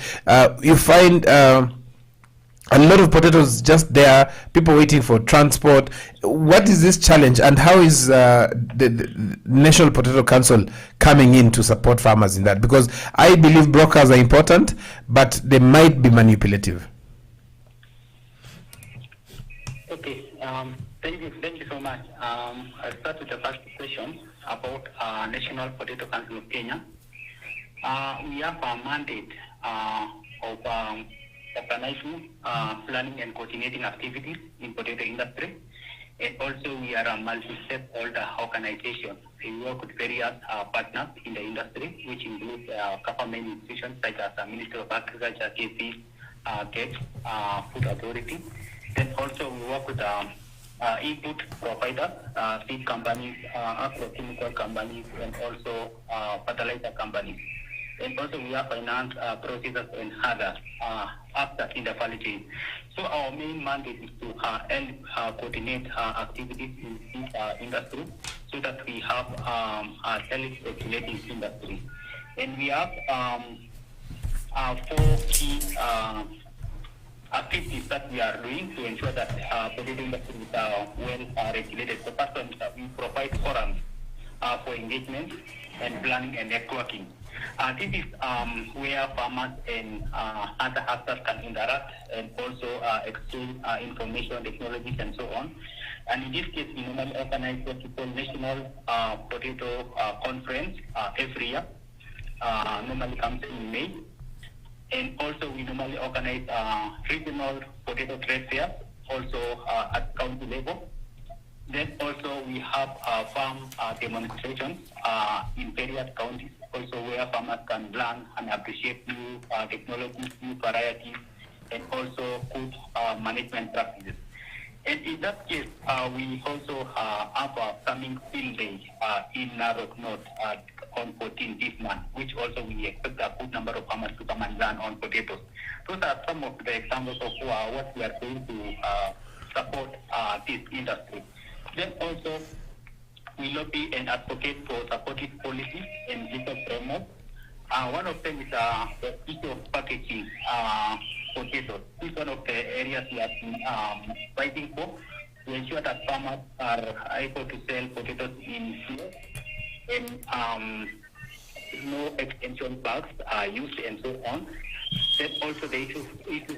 you find a lot of potatoes just there, people waiting for transport. What is this challenge, and how is the National Potato Council coming in to support farmers in that? Because I believe brokers are important, but they might be manipulative. Okay, thank you so much. I'll start with the first question about National Potato Council of Kenya. We have a mandate of organizing, planning and coordinating activities in potato industry. And also we are a multi-stakeholder organization. We work with various partners in the industry, which includes government institutions such as the Ministry of Agriculture, KP, GET, Food Authority. Then also we work with input providers, seed companies, agrochemical companies, and also fertilizer companies. And also we have finance processors and others actors in the value chain. So our main mandate is to help coordinate activities in this industry so that we have a self-regulating industry. And we have 4 key activities that we are doing to ensure that potato industry is well regulated. The first one is that we provide forums for engagement and planning and networking. This is where farmers and other actors can interact and also exchange information, technologies, and so on. And in this case, we normally organize what we call National Potato Conference every year. Normally comes in May. And also we normally organize regional potato trade fairs, also at county level. Then also we have farm demonstrations in various counties, also where farmers can learn and appreciate new technologies, new varieties, and also good management practices. And in that case, we also have a coming field day in Narok North on 14 this month, which also we expect a good number of farmers to come and learn on potatoes. Those are some of the examples of what we are doing to support this industry. Then also, we lobby and advocate for supportive policies and legal framework. One of them is the issue of packaging potatoes. This is one of the areas we have been fighting for to ensure that farmers are able to sell potatoes in flow and no extension bags are used and so on. Then also the issues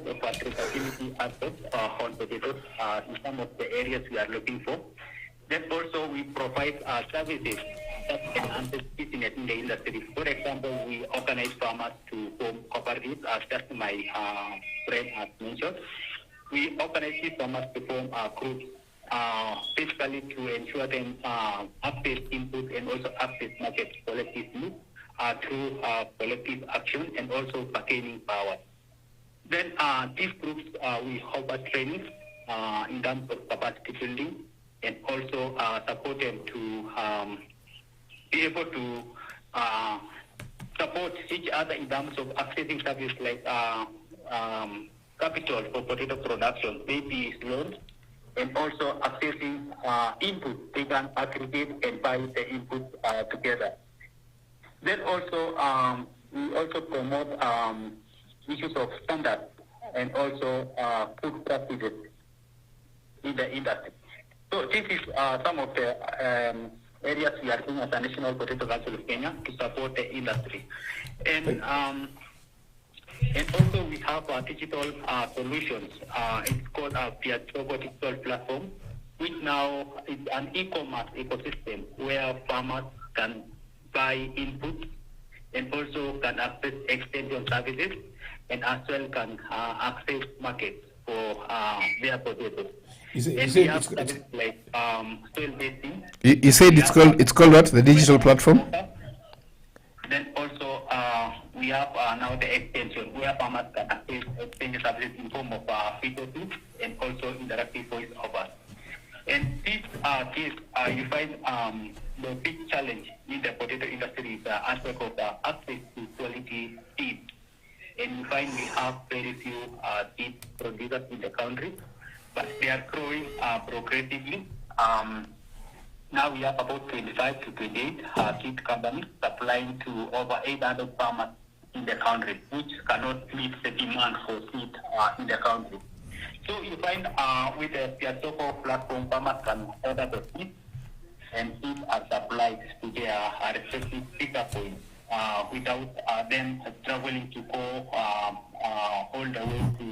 of traceability aspects on potatoes in some of the areas we are looking for. Then also we provide services that enhance business in the industry. For example, we organize farmers to form cooperatives, as just my friend has mentioned. We organize these farmers to form groups, basically to ensure them access input and also access market collectively through collective action and also bargaining power. Then these groups we offer training in terms of capacity building and also support them to be able to support each other in terms of accessing services like capital for potato production, maybe loans, and also accessing input. They can aggregate and buy the input together. Then also we also promote issues of standards and also food practices in the industry. So this is some of the areas we are doing as a National Potato Council of Kenya to support the industry. And also we have digital solutions. It's called a Piachogo digital platform, which now is an e-commerce ecosystem where farmers can buy input and also can access extension services and as well can access markets for their potatoes. You said And we have services like soil basing. You said it's called what? The digital platform? Then also we have now the extension where farmers can access extension services in form of phytotools and also interactive voice overs. And this case, you find the big challenge in the potato industry is the aspect of access to quality seeds. And you find we have very few seed producers in the country, but they are growing progressively. Now we have about 25 to 28 seed companies supplying to over 800 farmers in the country, which cannot meet the demand for seed in the country. So you find with the Piachogo platform, farmers can order the seeds and seeds are supplied to their respective pickup points without them traveling to go all the way to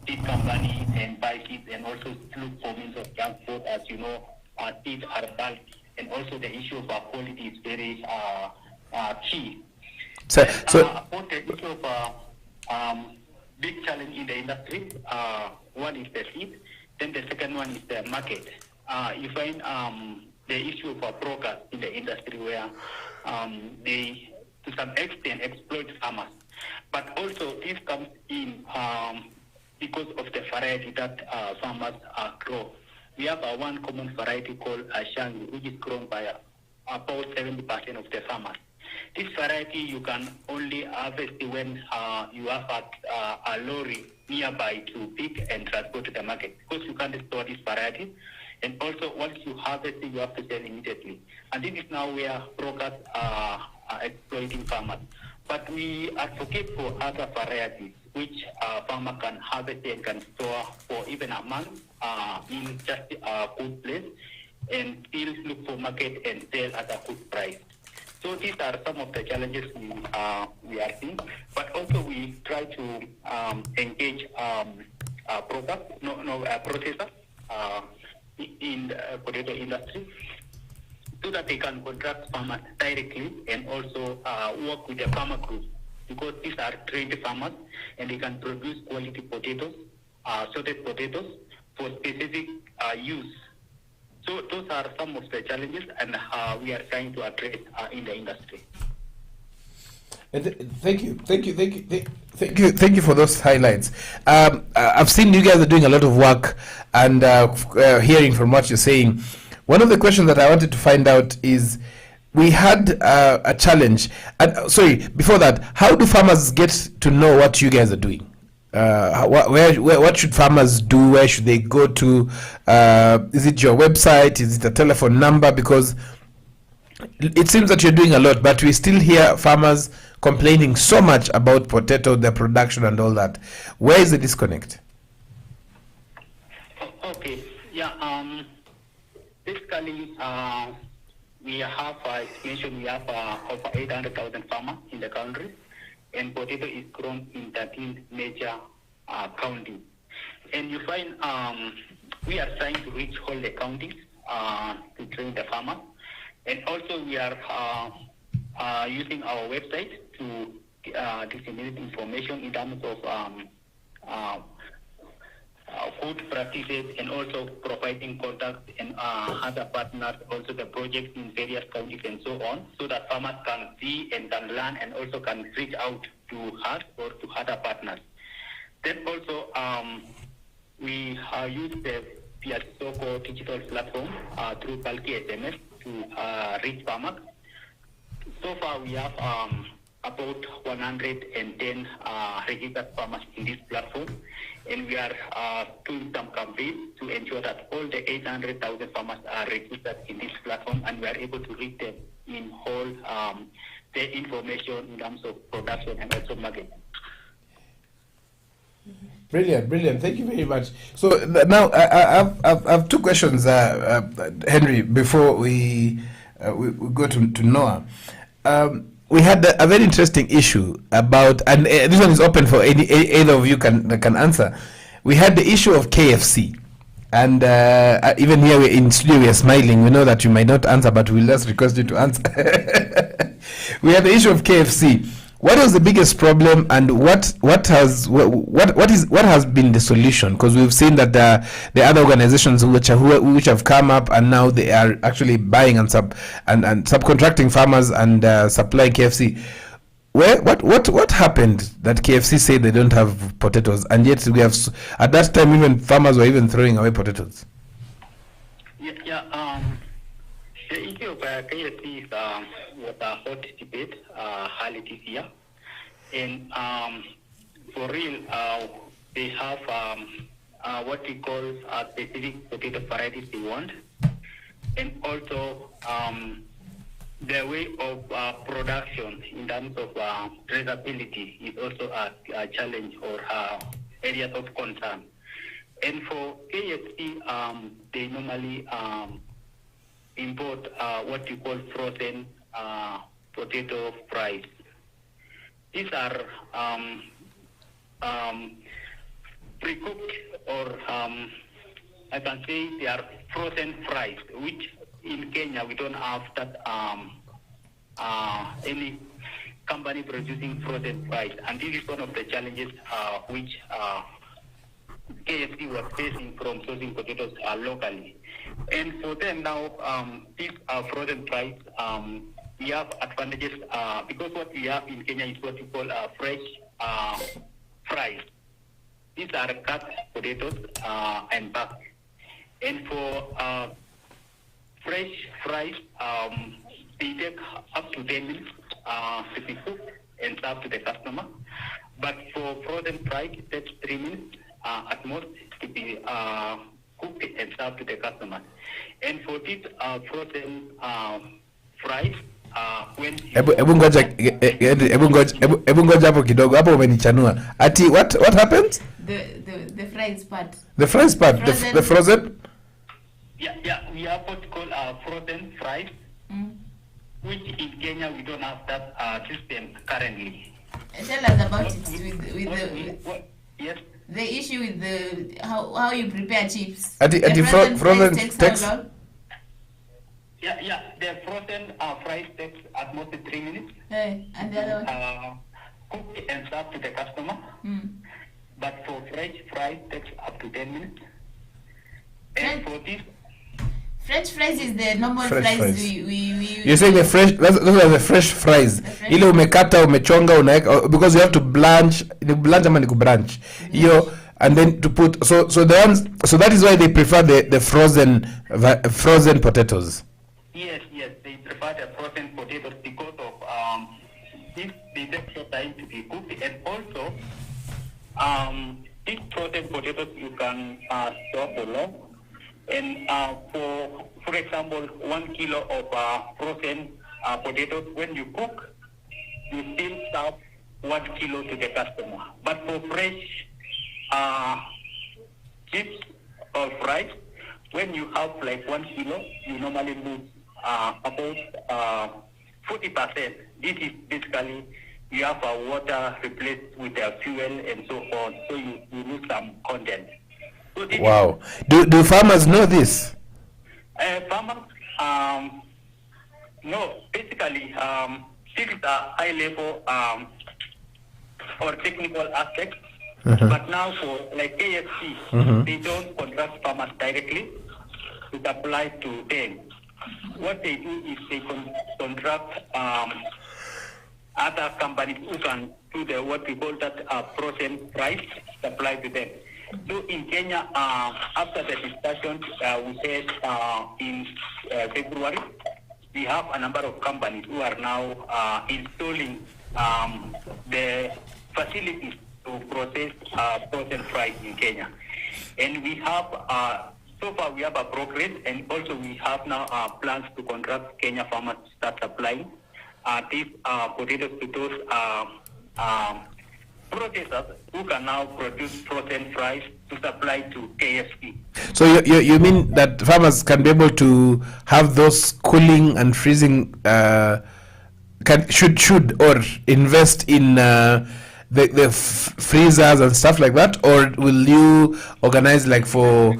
seed company and buy seeds and also look for means of transport. As you know, seeds are bulk and also the issue of quality is very key. So About the issue of big challenge in the industry, one is the seed, then the second one is the market. You find the issue of brokers in the industry where they to some extent exploit farmers. But also this comes in because of the variety that farmers grow. We have one common variety called Shangi, which is grown by about 70% of the farmers. This variety you can only harvest when you have a lorry nearby to pick and transport to the market, because you can't store this variety. And also, once you harvest it, you have to sell immediately. And this is now where brokers are exploiting farmers. But we advocate for other varieties, which farmer can harvest and can store for even a month in just a good place and still look for market and sell at a good price. So these are some of the challenges we are seeing. But also we try to engage processors in the potato industry so that they can contract farmers directly and also work with the farmer groups, because these are trained farmers and they can produce quality potatoes, sorted potatoes for specific use. So those are some of the challenges and we are trying to address in the industry. Thank you for those highlights. I've seen you guys are doing a lot of work, and hearing from what you're saying, one of the questions that I wanted to find out is, we had a challenge. Sorry, before that, how do farmers get to know what you guys are doing? What should farmers do? Where should they go to? Is it your website? Is it a telephone number? Because it seems that you're doing a lot, but we still hear farmers complaining so much about potato, their production and all that. Where is the disconnect? Okay, yeah, basically we have estimation we have over 800,000 farmers in the country, and potato is grown in 13 major counties. And you find we are trying to reach all the counties to train the farmer. And also we are using our website to disseminate information in terms of food practices, and also providing contacts and other partners, also the projects in various counties and so on, so that farmers can see and can learn and also can reach out to us or to other partners. Then also we use the so-called digital platform through bulky SMS to reach farmers. So far we have about 110 registered farmers in this platform, and we are doing some campaigns to ensure that all the 800,000 farmers are registered in this platform, and we are able to reach them in all the information in terms of production and also marketing. Brilliant. Thank you very much. So now I have two questions, Henry, before we go to Noah. We had a very interesting issue about, and this one is open for either of you can answer. We had the issue of KFC, and even here in studio we are smiling. We know that you might not answer, but we'll just request you to answer. We had the issue of KFC. What was the biggest problem, and what has been the solution? Because we've seen that the other organizations which have come up, and now they are actually buying and subcontracting farmers and supplying KFC. What happened that KFC said they don't have potatoes, and yet we have at that time even farmers were even throwing away potatoes? The issue of KFC was a hot debate early this year, and for real, they have what we call specific potato varieties they want, and also the way of production in terms of traceability is also a challenge or areas of concern. And for KFC, they normally import what you call frozen potato fries. These are pre-cooked, or I can say they are frozen fries, which in Kenya we don't have that any company producing frozen fries, and this is one of the challenges which KFC was facing from sourcing potatoes locally. And for them now, these frozen fries, we have advantages because what we have in Kenya is what we call fresh fries. These are cut potatoes and bagged. And for fresh fries, they take up to 10 minutes to be cooked and served to the customer. But for frozen fries, it takes 3 minutes at most to be cooked and served to the customer. And for these frozen fries, Hebu ngoja hapo kidogo, hapo umenichanua. Ati what happens? The fries part. The fries part, the frozen? Yeah, we have what called frozen fries, which in Kenya we don't have that system currently. Tell us about it yes. The issue with the how you prepare chips. The frozen takes how long? Yeah. The frozen fries takes at most 3 minutes. Hey, and the other one? Cooked and served to the customer. But for fresh fries takes up to 10 minutes. And for this, French fries is the normal fresh fries. We You're saying the fresh, those are the fresh fries. Ile umekata umechonga unaweka, because you have to blanch ama ni kubranch. Hiyo, and then to put so the ones, so that is why they prefer the frozen potatoes. Yes, they prefer the frozen potatoes because of this they take some time to be cooked, and also these frozen potatoes you can store for long. And for example, 1 kilo of frozen potatoes, when you cook, you still serve 1 kilo to the customer. But for fresh chips or fries, when you have like 1 kilo, you normally lose about 40%. This is basically you have water replaced with fuel and so on, so you lose some content. So this Wow. Do farmers know this? Farmers, no, basically, this is a high level or technical aspect. But now for like KFC, they don't contract farmers directly to supply to them. What they do is they contract other companies who can do the what we call that frozen price supply to them. So in Kenya, after the discussion we had in February, we have a number of companies who are now installing the facilities to process frozen fries in Kenya. And we have, so far we have a progress, and also we have now plans to contract Kenya farmers to start supplying these potatoes to those processors who can now produce frozen fries to supply to KFC. So you mean that farmers can be able to have those cooling and freezing, should or invest in the freezers and stuff like that, or will you organize like for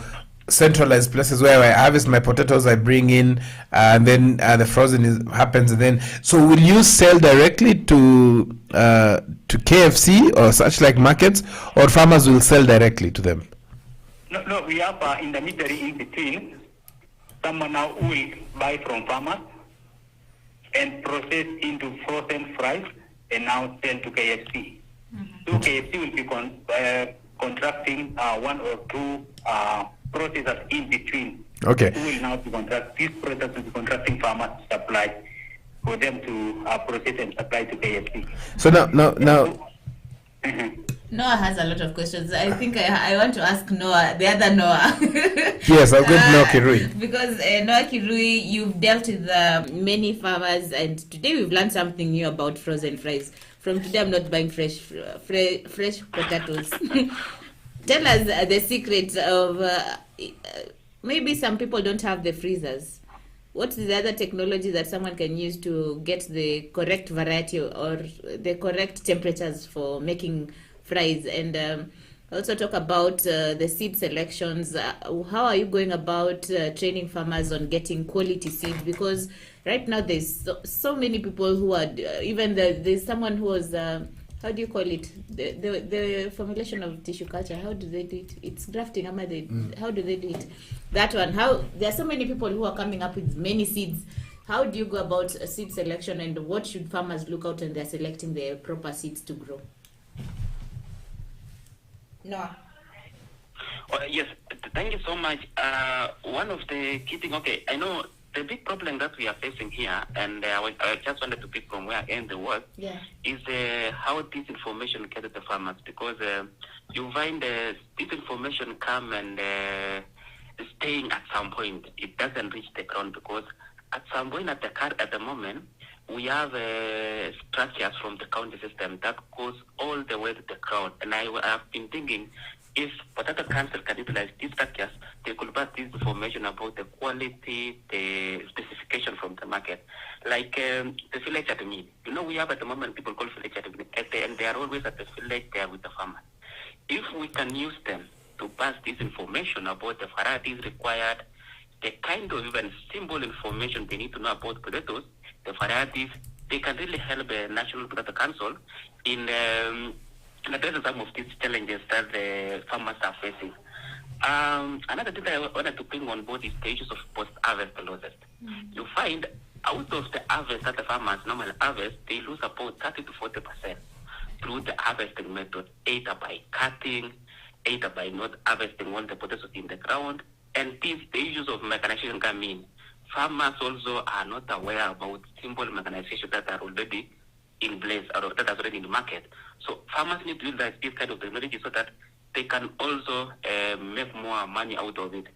centralized places where I harvest my potatoes, I bring in, and then the frozen happens, and then so will you sell directly to KFC or such like markets, or farmers will sell directly to them? No, we have intermediary in between. Someone now will buy from farmers and process into frozen fries and now sell to KFC. So KFC will be contracting one or two processors in between. Okay. Who will now be these processors will be contracting farmers to supply for them to process and supply to KFC. So now. Noah has a lot of questions. I think I want to ask Noah, the other Noah. Yes, I'll get Noah Kirui. Because Noah Kirui, you've dealt with many farmers, and today we've learned something new about frozen fries. From today, I'm not buying fresh potatoes. Tell us the secret of maybe some people don't have the freezers. What's the other technology that someone can use to get the correct variety or the correct temperatures for making fries? And also talk about the seed selections. How are you going about training farmers on getting quality seeds? Because right now there's so many people who are, there's someone who was, how do you call it? The formulation of tissue culture. How do they do it? It's grafting. How do they do it? That one. There are so many people who are coming up with many seeds. How do you go about seed selection, and what should farmers look out when they're selecting the proper seeds to grow? Noah. Yes, thank you so much. One of the key things, okay, I know the big problem that we are facing here, and I just wanted to pick from where I end the work, is how this information gets to the farmers, because you find this information come and staying at some point. It doesn't reach the ground, because at some point at the moment, we have structures from the county system that goes all the way to the ground. And I have been thinking, if Potato Council can utilize these structures, they could pass this information about the quality, the specification from the market. Like the village at the meat. We have at the moment people call village at the meat, and they are always at the village there with the farmer. If we can use them to pass this information about the varieties required, the kind of even simple information they need to know about potatoes, the varieties, they can really help the National Potato Council in addressing some of these challenges that the farmers are facing. Another thing that I wanted to bring on board is the issues of post-harvest losses. You find out of the harvest that the farmers normally harvest, they lose about 30 to 40% through the harvesting method, either by cutting, either by not harvesting all the potatoes in the ground. And the issues of mechanization come in. Farmers also are not aware about simple mechanization that are already in place or that are already in the market. So farmers need to utilize this kind of technology so that they can also make more money out of it.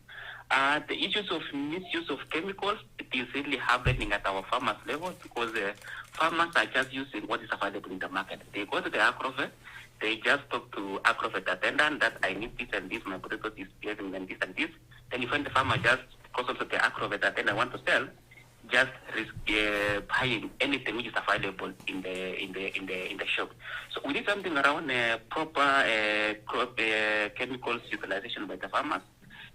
The issues of misuse of chemicals, it is really happening at our farmers level, because farmers are just using what is available in the market. They go to the agrovet, they just talk to agrovet attendant that I need this and this, my potato is behaving and this and this. Then you find the farmer just, because of the agrovet attendant want to sell, just buying anything which is available in the shop. So we need something around proper crop chemicals utilization by the farmers.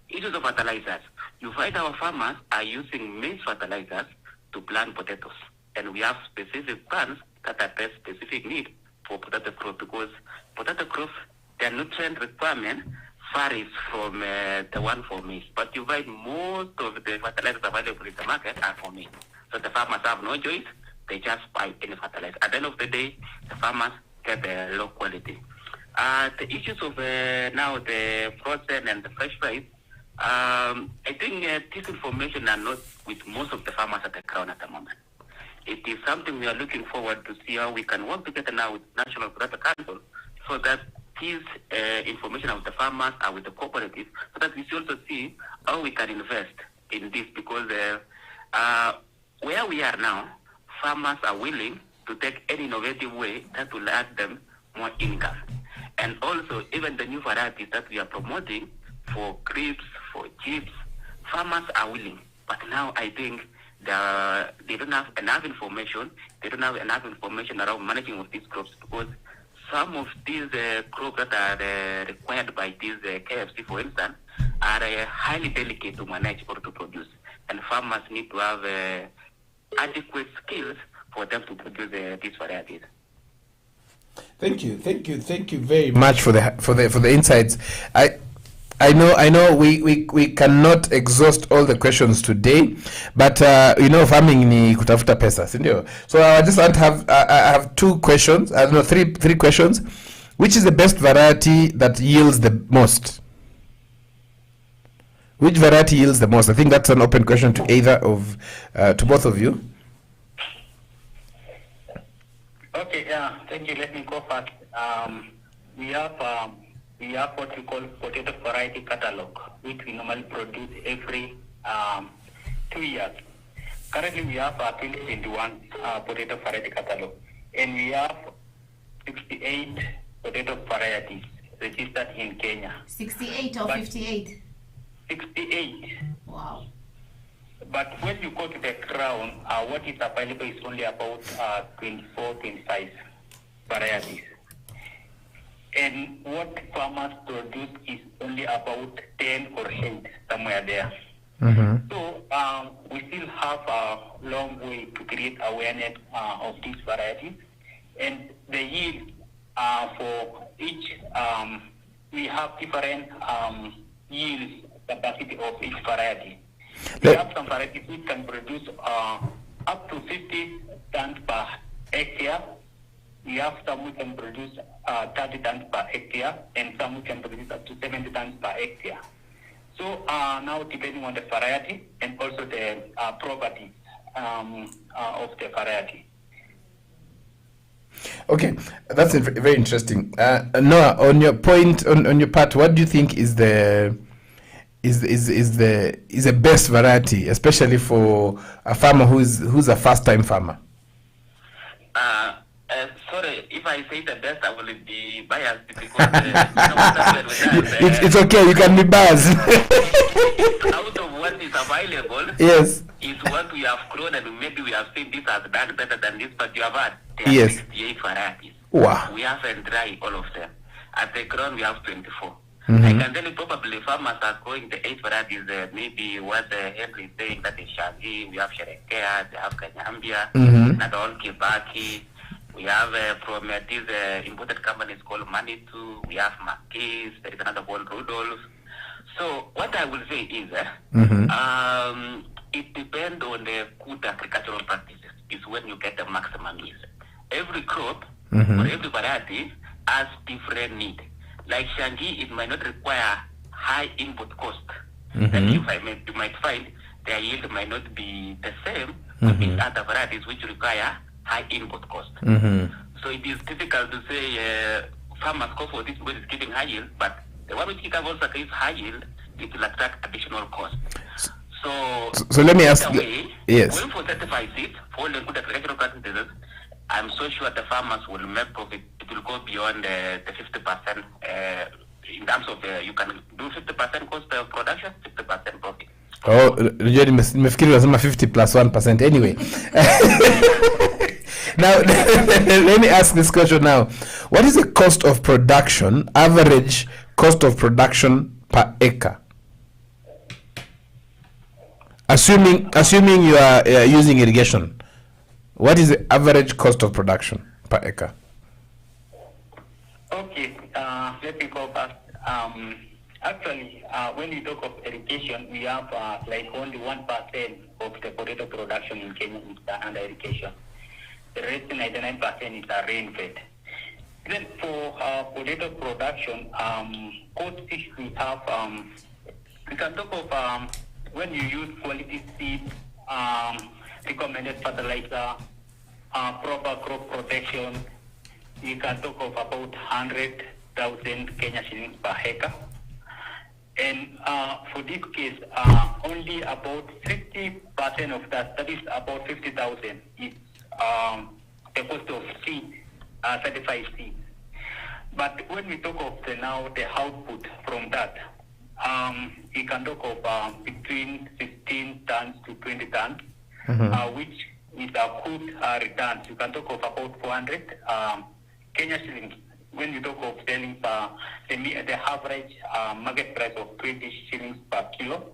Issues of fertilizers. You find our farmers are using maize fertilizers to plant potatoes, and we have specific plants that address specific need for potato crop, because potato crop, their nutrient requirement varies from the one for maize. But you find most of the fertilizers available in the market are for maize. So the farmers have no choice, they just buy any fertilizer. At the end of the day, the farmers get the low quality. The issues of now the frozen and the fresh rice, I think this information are not with most of the farmers at the ground at the moment. It is something we are looking forward to see how we can work together now with National Potato Council, so that this information of the farmers are with the cooperatives, so that we should also see how we can invest in this, because where we are now, farmers are willing to take any innovative way that will add them more income. And also, even the new varieties that we are promoting for crisps, for chips, farmers are willing. But now I think they don't have enough information. They don't have enough information around managing of these crops, because some of these crops that are required by these KFC, for instance, are highly delicate to manage or to produce. And farmers need to have adequate skills for them to produce these varieties. Thank you very much for the insights. I know we cannot exhaust all the questions today, but farming ni kutafuta pesa, si ndio? So I just want to have I have two questions. I don't know, three questions. Which is the best variety that yields the most? Which variety yields the most? I think that's an open question to either of to both of you. Okay, yeah, thank you. Let me go first. We have what we call potato variety catalog, which we normally produce every 2 years. Currently, we have 2021 potato variety catalog, and we have 68 potato varieties registered in Kenya. 68 or 58? 68. Wow. But when you go to the ground, what is available is only about 24, 25 varieties. And what farmers produce is only about 10 or 8, somewhere there. Mm-hmm. So we still have a long way to create awareness of these varieties. And the yield for each, we have different yield capacity of each variety. We have some varieties which can produce up to 50 tons per hectare. We have some which can produce 30 tons per hectare, and some which can produce up to 70 tons per hectare. So now, depending on the variety and also the properties of the variety. Okay, that's very interesting. Noah, on your point, on your part, what do you think is the best variety, especially for a farmer who's a first-time farmer? Sorry, if I say the best, I will be biased, because it's okay, you can be biased. Out of what is available, yes, is what we have grown, and maybe we have seen this has done better than this, but you have had yes 68 varieties. Wow. We haven't tried all of them. At the ground, we have 24. Mm-hmm. I can tell you probably farmers are growing the 8 varieties, maybe what Henry is saying, that is Shangi, we have Sherekea, we have Kanyambia, mm-hmm. Nadol Kibaki. We have from these imported companies called Manitou. We have Marquis. There is another called Rudolph. So what I will say is, mm-hmm. It depends on the good agricultural practices. Is when you get the maximum yield. Every crop mm-hmm. or every variety has different need. Like Shangi, it might not require high input cost. Mm-hmm. And you might find their yield might not be the same mm-hmm. with other varieties which require high input cost. Mm-hmm. So it is difficult to say farmers go for this because it's giving high yield, but the one which can also give high yield, it will attract additional cost. So let me ask yes. Going for certified seeds, for the good agricultural practices, I'm so sure the farmers will make profit. It will go beyond the 50% in terms of you can do 50% cost of production, 50% profit. Oh, nimefikiri unasema 50 plus 1%. Anyway. Now, let me ask this question now. What is the cost of production, average cost of production per acre? Assuming you are using irrigation, what is the average cost of production per acre? Okay, let me go back. Actually, when we talk of irrigation, we have like only 1% of the potato production in Kenya is under irrigation. The rest 99% is rain-fed. Then for potato production, costs we have, we can talk of when you use quality seed, recommended fertilizer, proper crop protection, you can talk of about 100,000 Kenya shillings per acre. And for this case, only about 50% of that is about 50,000, is the cost of seed, certified seed. But when we talk of the output from that, you can talk of between 15 tons to 20 tons, which is a good returns. You can talk of about 400 Kenya shillings. When you talk of selling the average market price of 20 shillings per kilo,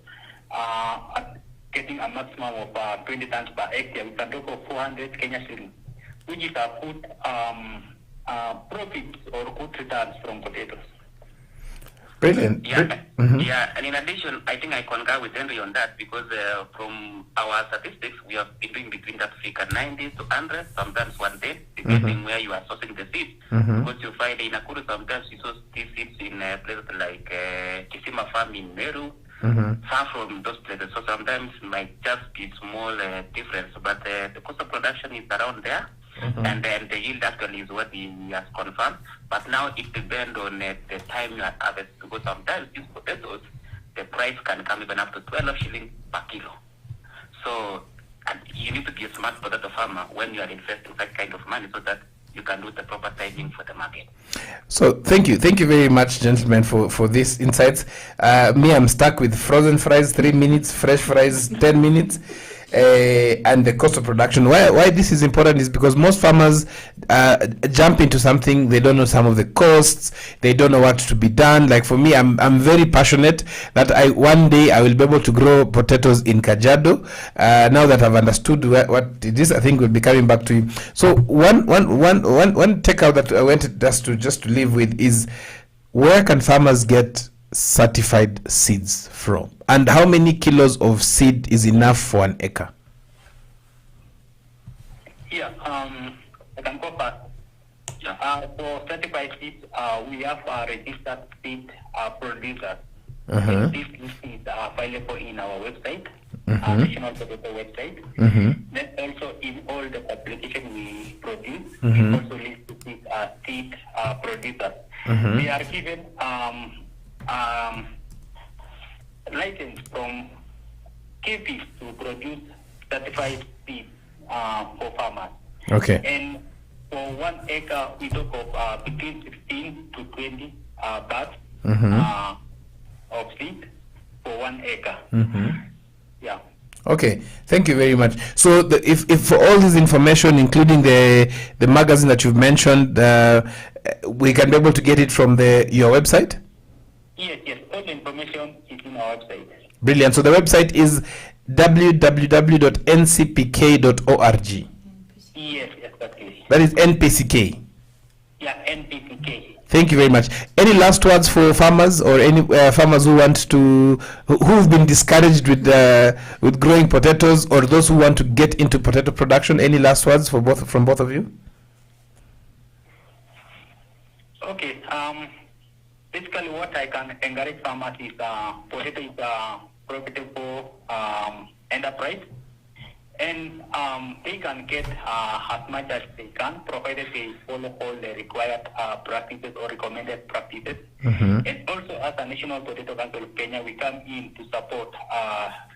getting a maximum of 20 tons per hectare, we can talk of 400 Kenya shillings, which is a good profit or good returns from potatoes. Brilliant. Yeah, yeah, and in addition, I think I concur with Henry on that because from our statistics, we have been doing between that figure 90 to 100, sometimes 110, depending where you are sourcing the seeds. Because you find in Nakuru, sometimes you source these seeds in places like Kisima Farm in Meru, far from those places. So sometimes it might just be small difference, but the cost of production is around there. And then the yield actually is what he has confirmed. But now it depends on the time you are harvesting, because sometimes these potatoes, the price can come even up to 12 shillings per kilo. So and you need to be a smart potato farmer when you are investing that kind of money so that you can do the proper timing for the market. So thank you very much, gentlemen, for these insights. Me, I'm stuck with frozen fries 3 minutes, fresh fries 10 minutes. And the cost of production. Why this is important is because most farmers jump into something, they don't know some of the costs, they don't know what to be done. Like for me, I'm very passionate that one day I will be able to grow potatoes in Kajiado. Now that I've understood what it is, I think we'll be coming back to you. So one takeout that I wanted just to leave with is, where can farmers get certified seeds from, and how many kilos of seed is enough for an acre? Yeah, I can go back. For certified seeds, we have registered seed producers. And these listings are available in our website, National Potato website. Then also in all the publications we produce, we also list seed producers. They are given license from KPs to produce certified seeds for farmers. Okay. And for 1 acre, we talk of between 16 to 20 bags of seed for 1 acre. Yeah. Okay, thank you very much. So if for all this information, including the magazine that you've mentioned, we can be able to get it from your website? Yes, all the information is in our website. Brilliant. So the website is www.ncpk.org. Yes, exactly. That is NPCK. Yeah, NPCK. Thank you very much. Any last words for farmers, or any farmers who've been discouraged with growing potatoes, or those who want to get into potato production? Any last words from both of you? Okay. Basically, what I can encourage farmers is potato is a profitable enterprise, and they can get as much as they can, provided they follow all the required practices or recommended practices. And also, as a National Potato Council of Kenya, we come in to support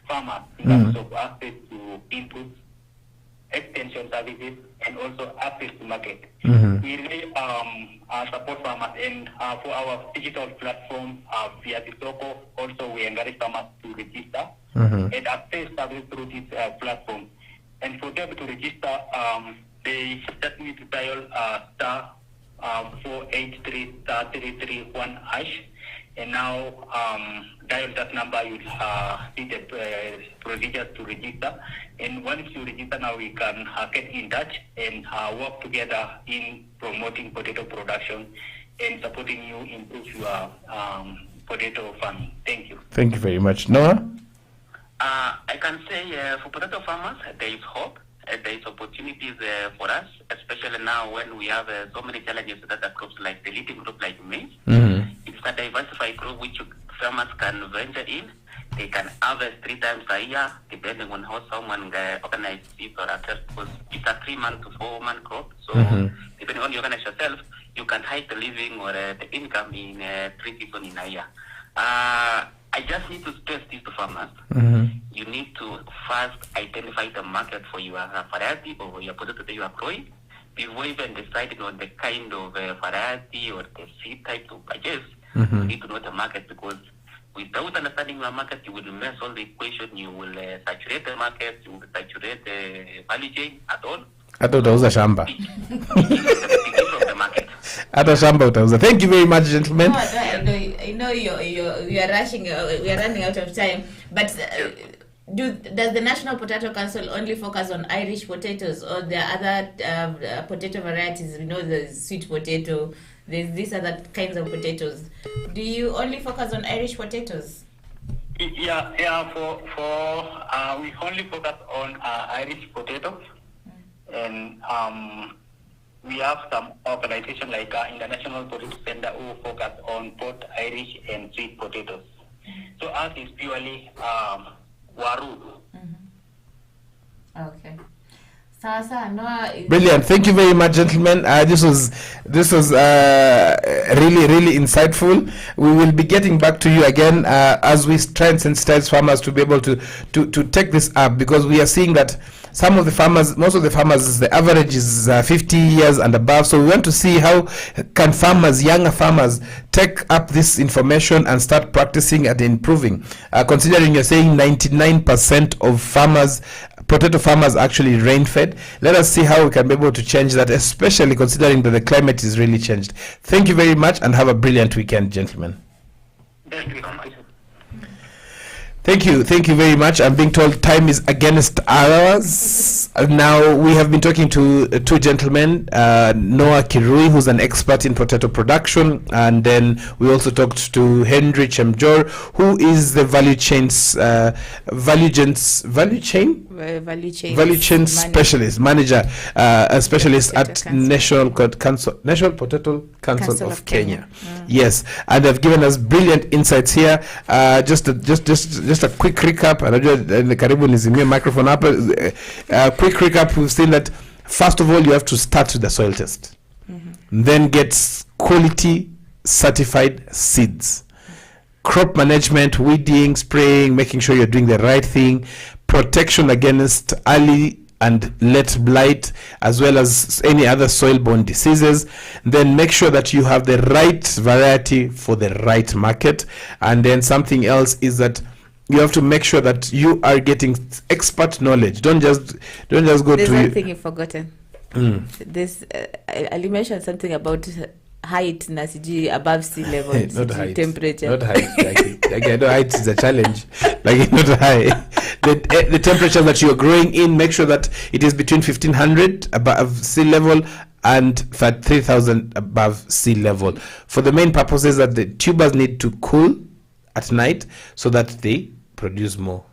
farmers in terms of access to inputs extension services, and also access to market. Mhm. We really support farmers, and for our digital platform via the Soko, also we encourage farmers to register and access services through this platform. And for them to register, they just need to dial star 483 star 331 hash, and now dial that number. You see the procedures to register, and once you register, now we can get in touch and work together in promoting potato production and supporting you in your potato farming. Thank you. Thank you very much. Noah? I can say for potato farmers, there is hope. There is opportunities for us, especially now when we have so many challenges with other crops like the leading crop like maize. It's a diversified crop which farmers can venture in. They can harvest 3 times a year, depending on how someone organizes it or herself, because it's a 3-month to 4-month crop. So depending on you organize yourself, you can hike the living or the income in 3 seasons in a year. I just need to stress this to farmers. You need to first identify the market for your variety or your potato that you are growing before even deciding on the kind of variety or the seed type to purchase. You need to know the market, because without understanding your market, you will mess all the equation. You will saturate the market. You will saturate the value chain at all. Hata utauza shamba. From the market. Hata shamba utauza. Thank you very much, gentlemen. No, I know you are rushing. We are running out of time. But does the National Potato Council only focus on Irish potatoes, or there are other potato varieties? We know there's sweet potato. There's these other kinds of potatoes. Do you only focus on Irish potatoes? Yeah. For we only focus on Irish potatoes, and we have some organization like International Potato Center who focus on both Irish and sweet potatoes. So ours is purely waru. Okay. Noah, Brilliant. Thank you very much, gentlemen. This was really insightful. We will be getting back to you again as we try and sensitize farmers to be able to take this up, because we are seeing that most of the farmers, the average is 50 years and above. So we want to see how can younger farmers take up this information and start practicing and improving. Considering you're saying 99% of potato farmers actually rain fed. Let us see how we can be able to change that, especially considering that the climate is really changed. Thank you very much and have a brilliant weekend, gentlemen. Thank you so much. Thank you very much. I'm being told time is against ours. Now, we have been talking to 2 gentlemen, Noah Kirui, who's an expert in potato production, and then we also talked to Henry Chemjor, who is the value chain specialist manager, a specialist at National Potato Council of Kenya. Yes, and they've given us brilliant insights here. Just a quick recap. Karibu nizimie microphone up. Quick recap. We've seen that first of all, you have to start with the soil test, then get quality certified seeds, crop management, weeding, spraying, making sure you're doing the right thing, protection against early and late blight, as well as any other soil-borne diseases. Then make sure that you have the right variety for the right market. And then something else is that you have to make sure that you are getting expert knowledge. Don't just go There's to. There's one thing you've forgotten. This Ali mentioned something about height na sijui above sea level. Not height. Temperature. Not height. Like I know height is a challenge. Like not high. The temperature that you're growing in, make sure that it is between 1500 above sea level and 3000 above sea level. For the main purposes that the tubers need to cool at night so that they produce more.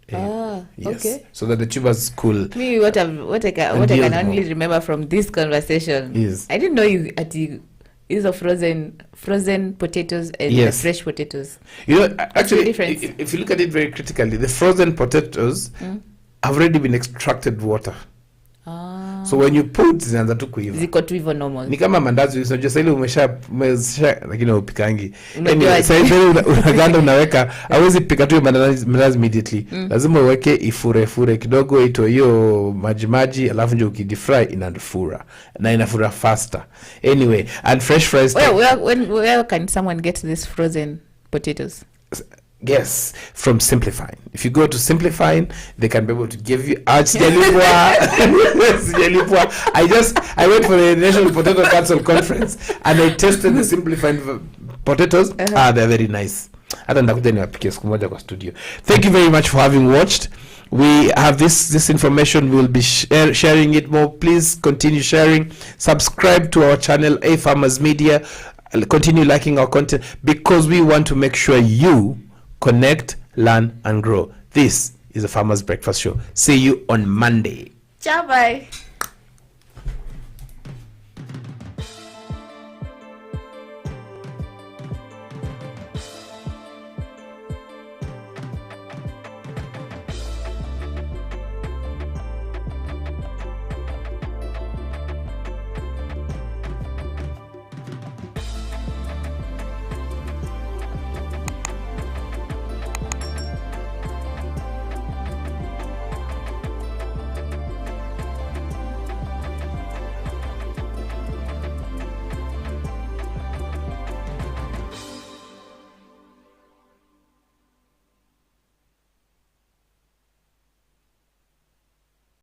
Yes. Okay. So that the tubers cool. Me, what I can only remember from this conversation is I didn't know you use of frozen potatoes and the fresh potatoes. You know, actually, the if you look at it very critically, the frozen potatoes have already been extracted water. So when you put zinaanza tu kuiva. Ziko tu hivyo normal. Ni kama mandazi unajua sasa ile umesha lakini upikangi. Unajua Sasa ile unaganda unaweka hauwezi pika tu mandazi immediately. Lazima uweke ifure kidogo ito hiyo maji alafu ndio ukidifry inafura na inafura faster. Anyway, and fresh fries. Where can someone get these frozen potatoes? Yes, from Simplifying. If you go to Simplifying, they can be able to give you I went for the National Potato Council Conference and I tested the Simplifying potatoes. They're very nice. Hata ndakuja niwapikie siku moja kwa studio. Thank you very much for having watched. We have this information. We will be sharing it more. Please continue sharing. Subscribe to our channel, Afarmers Media. Continue liking our content because we want to make sure you connect, learn, and grow. This is a Farmers Breakfast Show. See you on Monday. Ciao, bye.